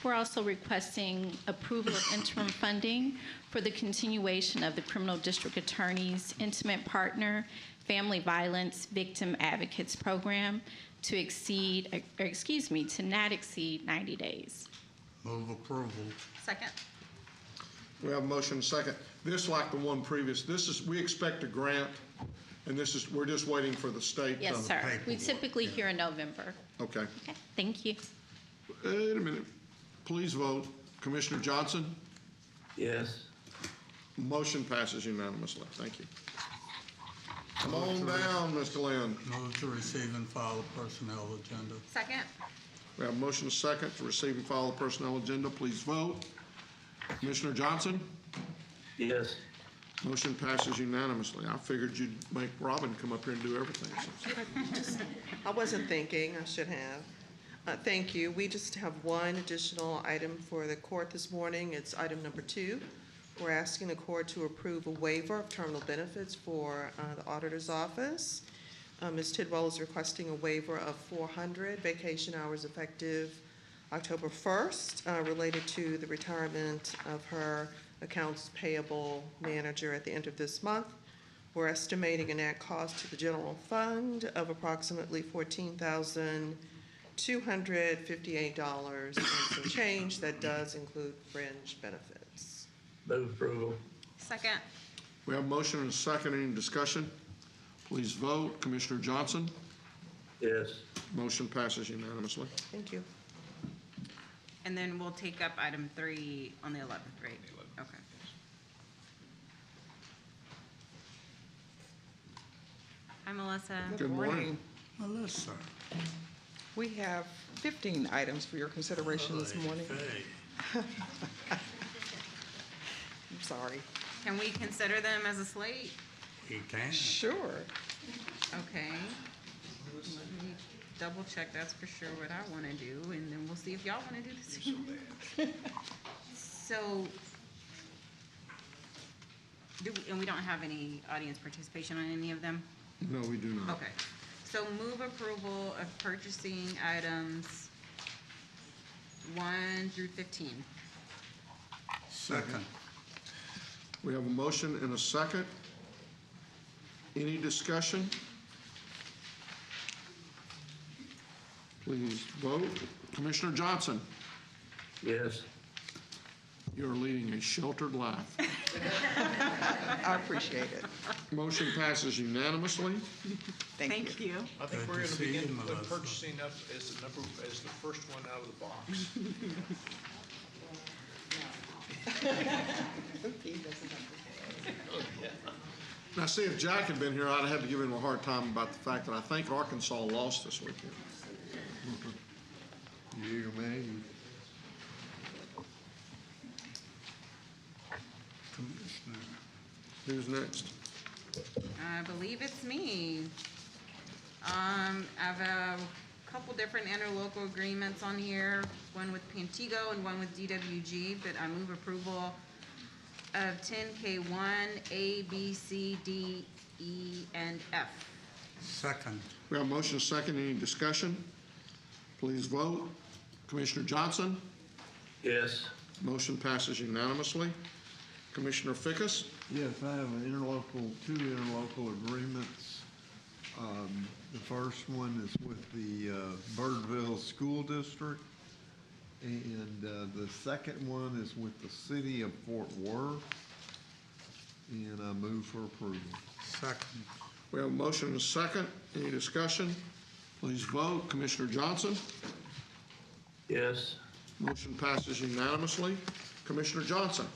S1: We're also requesting approval of interim funding for the continuation of the Criminal District Attorney's Intimate Partner Family Violence Victim Advocates Program to not exceed 90 days.
S8: Move approval.
S4: Second.
S10: We have a motion and a second. This, like the one previous, we expect a grant, and we're just waiting for the state.
S1: Yes, sir. We typically hear in November.
S10: Okay.
S1: Okay, thank you.
S10: Wait a minute. Please vote. Commissioner Johnson?
S5: Yes.
S10: Motion passes unanimously. Thank you. Come on down, Ms. Glenn.
S8: Move to receive and file the personnel agenda.
S4: Second.
S10: We have a motion and a second to receive and file the personnel agenda. Please vote. Commissioner Johnson?
S5: Yes.
S10: Motion passes unanimously. I figured you'd make Robin come up here and do everything.
S22: I wasn't thinking, I should have. Thank you. We just have one additional item for the court this morning. It's item number 2. We're asking the court to approve a waiver of terminal benefits for the auditor's office. Ms. Tidwell is requesting a waiver of 400 vacation hours effective October 1st related to the retirement of her accounts payable manager at the end of this month. We're estimating a net cost to the general fund of approximately $14,258 and some change. That does include fringe benefits.
S5: Move approval.
S4: Second.
S10: We have a motion and a second. Any discussion? Please vote. Commissioner Johnson?
S5: Yes.
S10: Motion passes unanimously.
S22: Thank you.
S4: And then we'll take up item 3 on the 11th, right? Okay. Hi, Melissa.
S10: Good morning.
S8: Melissa.
S23: We have 15 items for your consideration this morning. I'm sorry.
S4: Can we consider them as a slate?
S8: He can.
S23: Sure.
S4: Okay. Let me double check, that's for sure what I want to do, and then we'll see if y'all want to do the same. So, and we don't have any audience participation on any of them?
S10: No, we do not.
S4: Okay. So move approval of purchasing items 1 through 15.
S8: Second.
S10: We have a motion and a second. Any discussion? Please vote. Commissioner Johnson?
S5: Yes.
S10: You're leading a sheltered life.
S23: I appreciate it.
S10: Motion passes unanimously.
S23: Thank you.
S7: I think
S8: Good
S7: we're
S8: to
S7: going to
S8: see you,
S7: begin
S8: Melissa.
S7: purchasing up as the first one out of the box.
S10: Now, see, if Jack had been here, I'd have had to give him a hard time about the fact that I think Arkansas lost this weekend.
S21: You, man.
S8: Commissioner.
S10: Who's next?
S4: I believe it's me. I have a couple different interlocal agreements on here, one with Pantego and one with DWG, but I move approval of 10K1, A, B, C, D, E, and F.
S8: Second.
S10: We have a motion second. Any discussion? Please vote. Commissioner Johnson?
S5: Yes.
S10: Motion passes unanimously. Commissioner Fickus?
S21: Yes, I have two interlocal agreements. The first one is with the Birdville School District, and the second one is with the City of Fort Worth, and I move for approval.
S8: Second.
S10: We have a motion and a second. Any discussion? Please vote. Commissioner Johnson?
S5: Yes.
S10: Motion passes unanimously. Commissioner Johnson.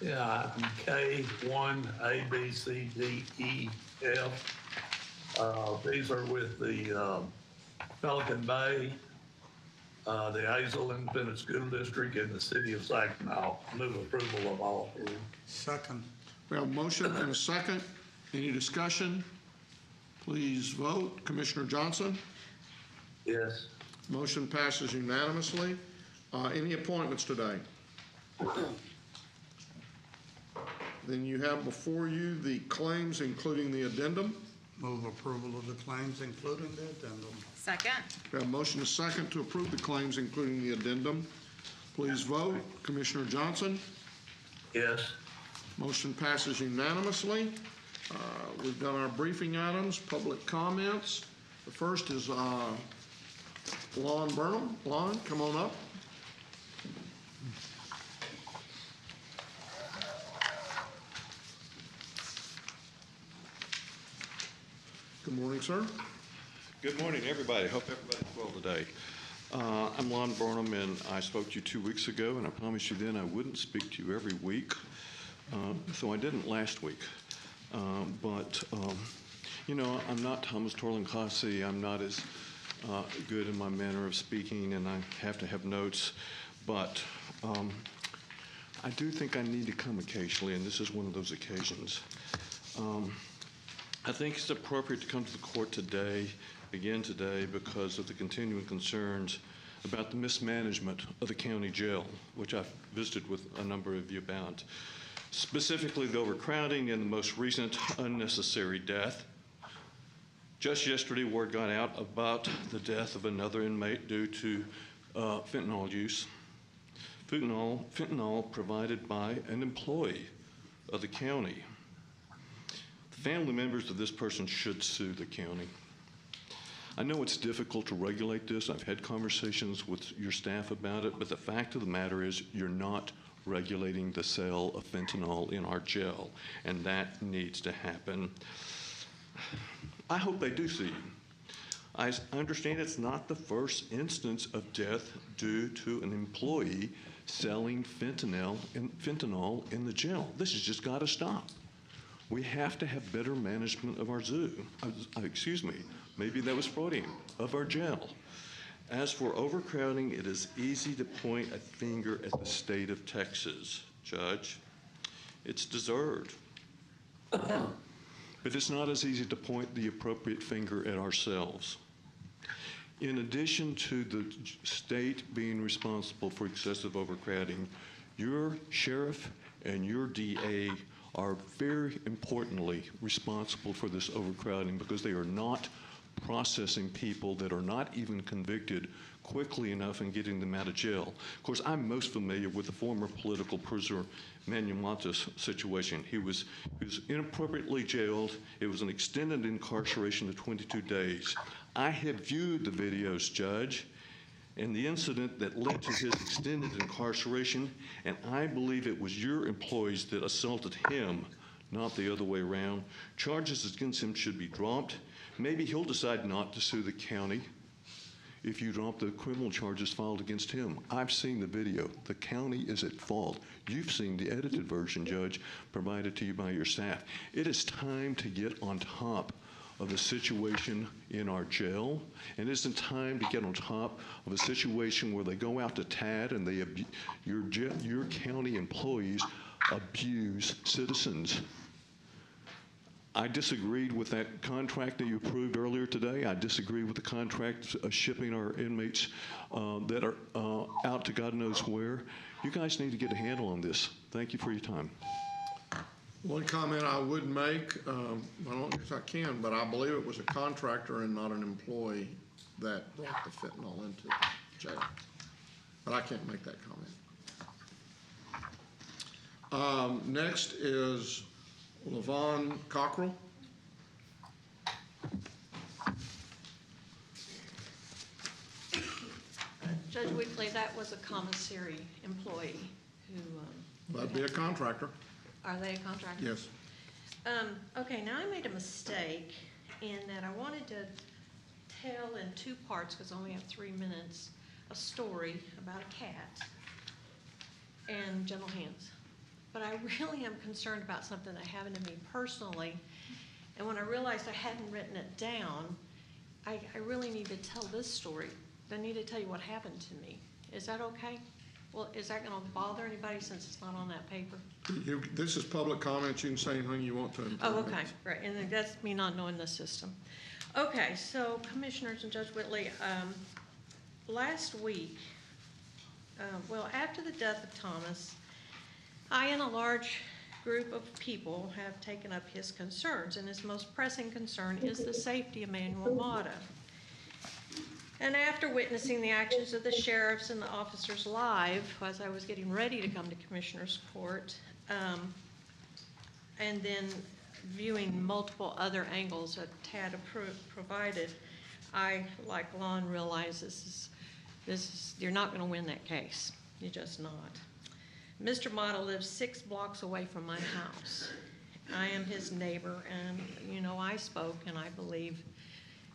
S5: Yeah, item K1, A, B, C, D, E, F. These are with the Pelican Bay, the Hazel Independent School District, and the City of Saginaw. Move approval of all three.
S8: Second.
S10: We have a motion and a second. Any discussion? Please vote. Commissioner Johnson?
S5: Yes.
S10: Motion passes unanimously. Any appointments today? Then you have before you the claims, including the addendum.
S8: Move approval of the claims, including the addendum.
S4: Second.
S10: We have a motion and a second to approve the claims, including the addendum. Please vote. Commissioner Johnson?
S5: Yes.
S10: Motion passes unanimously. We've done our briefing items, public comments. The first is Lon Burnham. Lon, come on up. Good morning, sir.
S2: Good morning, everybody. Hope everybody's well today. I'm Lon Burnham, and I spoke to you 2 weeks ago, and I promised you then I wouldn't speak to you every week. So I didn't last week. You know, I'm not Thomas Torlincassi. I'm not as good in my manner of speaking, and I have to have notes. But I do think I need to come occasionally, and this is one of those occasions. I think it's appropriate to come to the court today, again today, because of the continuing concerns about the mismanagement of the county jail, which I've visited with a number of you about. Specifically, the overcrowding and the most recent unnecessary death. Just yesterday, word got out about the death of another inmate due to fentanyl use. Fentanyl provided by an employee of the county. Family members of this person should sue the county. I know it's difficult to regulate this. I've had conversations with your staff about it, but the fact of the matter is you're not regulating the sale of fentanyl in our jail, and that needs to happen. I hope they do sue you. I understand it's not the first instance of death due to an employee selling fentanyl in the jail. This has just got to stop. We have to have better management of our maybe that was Freudian, of our jail. As for overcrowding, it is easy to point a finger at the state of Texas, Judge. It's deserved. But it's not as easy to point the appropriate finger at ourselves. In addition to the state being responsible for excessive overcrowding, your sheriff and your DA are very importantly responsible for this overcrowding because they are not processing people that are not even convicted quickly enough and getting them out of jail. Of course, I'm most familiar with the former political prisoner Manuel Matos situation. He was inappropriately jailed. It was an extended incarceration of 22 days. I have viewed the videos, Judge, and the incident that led to his extended incarceration, and I believe it was your employees that assaulted him, not the other way around. Charges against him should be dropped. Maybe he'll decide not to sue the county if you drop the criminal charges filed against him. I've seen the video. The county is at fault. You've seen the edited version, Judge, provided to you by your staff. It is time to get on top of the situation in our jail, and it isn't time to get on top of a situation where they go out to TAD and your county employees abuse citizens. I disagreed with that contract that you approved earlier today. I disagree with the contract shipping our inmates that are out to God knows where. You guys need to get a handle on this. Thank you for your time.
S10: One comment I would make, I don't guess I can, but I believe it was a contractor and not an employee that brought the fentanyl into jail. But I can't make that comment. Next is Levon Cockrell.
S19: Judge Weekly, that was a commissary employee who.
S10: That'd be a contractor.
S19: Are they a contractor?
S10: Yes.
S19: Okay, now I made a mistake in that I wanted to tell in two parts, because I only have 3 minutes, a story about a cat and gentle hands. But I really am concerned about something that happened to me personally. And when I realized I hadn't written it down, I really need to tell this story. I need to tell you what happened to me. Is that okay? Well, is that going to bother anybody since it's not on that paper?
S10: This is public comment. You can say anything you want to.
S19: Oh, okay, right, and then that's me not knowing the system. Okay, so Commissioners and Judge Whitley, last week, well, after the death of Thomas, I and a large group of people have taken up his concerns, and his most pressing concern is the safety of Manuel Mata. And after witnessing the actions of the sheriffs and the officers live, as I was getting ready to come to Commissioner's Court, and then viewing multiple other angles that Tad provided, I, like Lon, realized this is you're not going to win that case. You're just not. Mr. Mata lives 6 blocks away from my house. I am his neighbor, and you know, I spoke, and I believe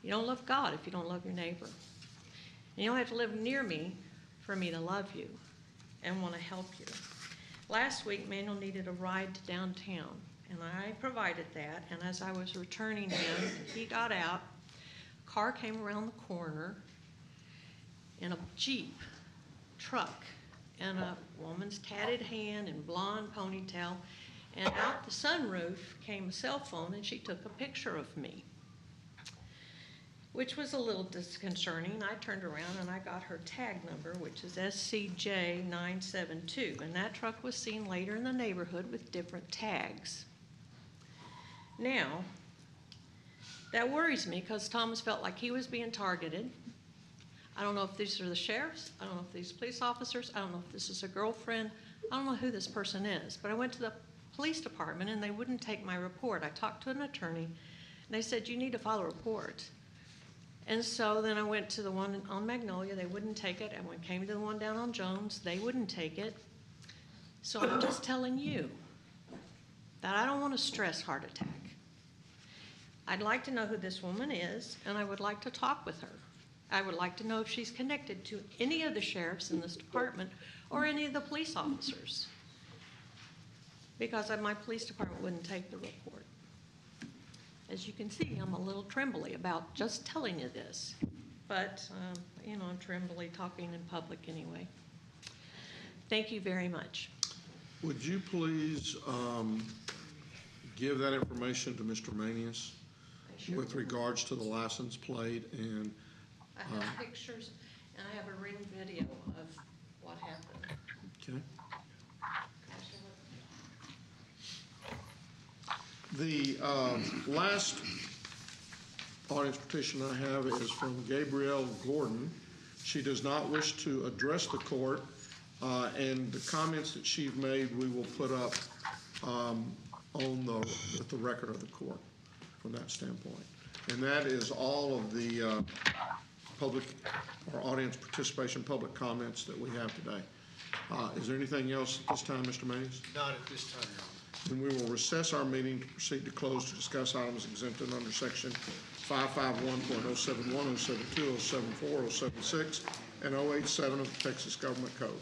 S19: you don't love God if you don't love your neighbor. And you don't have to live near me for me to love you and want to help you. Last week, Manuel needed a ride to downtown, and I provided that. And as I was returning him, he got out. A car came around the corner in a Jeep truck, and a woman's tatted hand and blonde ponytail. And out the sunroof came a cell phone, and she took a picture of me, which was a little disconcerting. I turned around and I got her tag number, which is SCJ972, and that truck was seen later in the neighborhood with different tags. Now, that worries me because Thomas felt like he was being targeted. I don't know if these are the sheriffs. I don't know if these police officers. I don't know if this is a girlfriend. I don't know who this person is. But I went to the police department and they wouldn't take my report. I talked to an attorney and they said, you need to file a report. And so then I went to the one on Magnolia. They wouldn't take it. And when it came to the one down on Jones, they wouldn't take it. So I'm just telling you that I don't want a stress heart attack. I'd like to know who this woman is, and I would like to talk with her. I would like to know if she's connected to any of the sheriffs in this department or any of the police officers, because my police department wouldn't take the report. As you can see, I'm a little trembly about just telling you this, but you know, I'm trembly talking in public anyway. Thank you very much.
S10: Would you please give that information to Mr. Manius with regards to the license plate? And
S19: I have pictures and I have a ring video of what happened.
S10: okay. The last audience petition I have is from Gabrielle Gordon. She does not wish to address the court, and the comments that she's made we will put up with the record of the court from that standpoint. And that is all of the public or audience participation, public comments that we have today. Is there anything else at this time, Mr. Manius?
S7: Not at this time, Your Honor.
S10: Then we will recess our meeting to proceed to close to discuss items exempted under section 551.071, 072, 074, 076, and 087 of the Texas Government Code.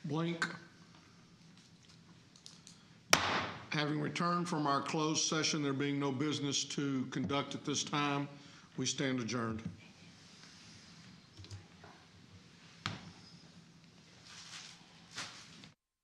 S10: Blink. Having returned from our closed session, there being no business to conduct at this time, we stand adjourned.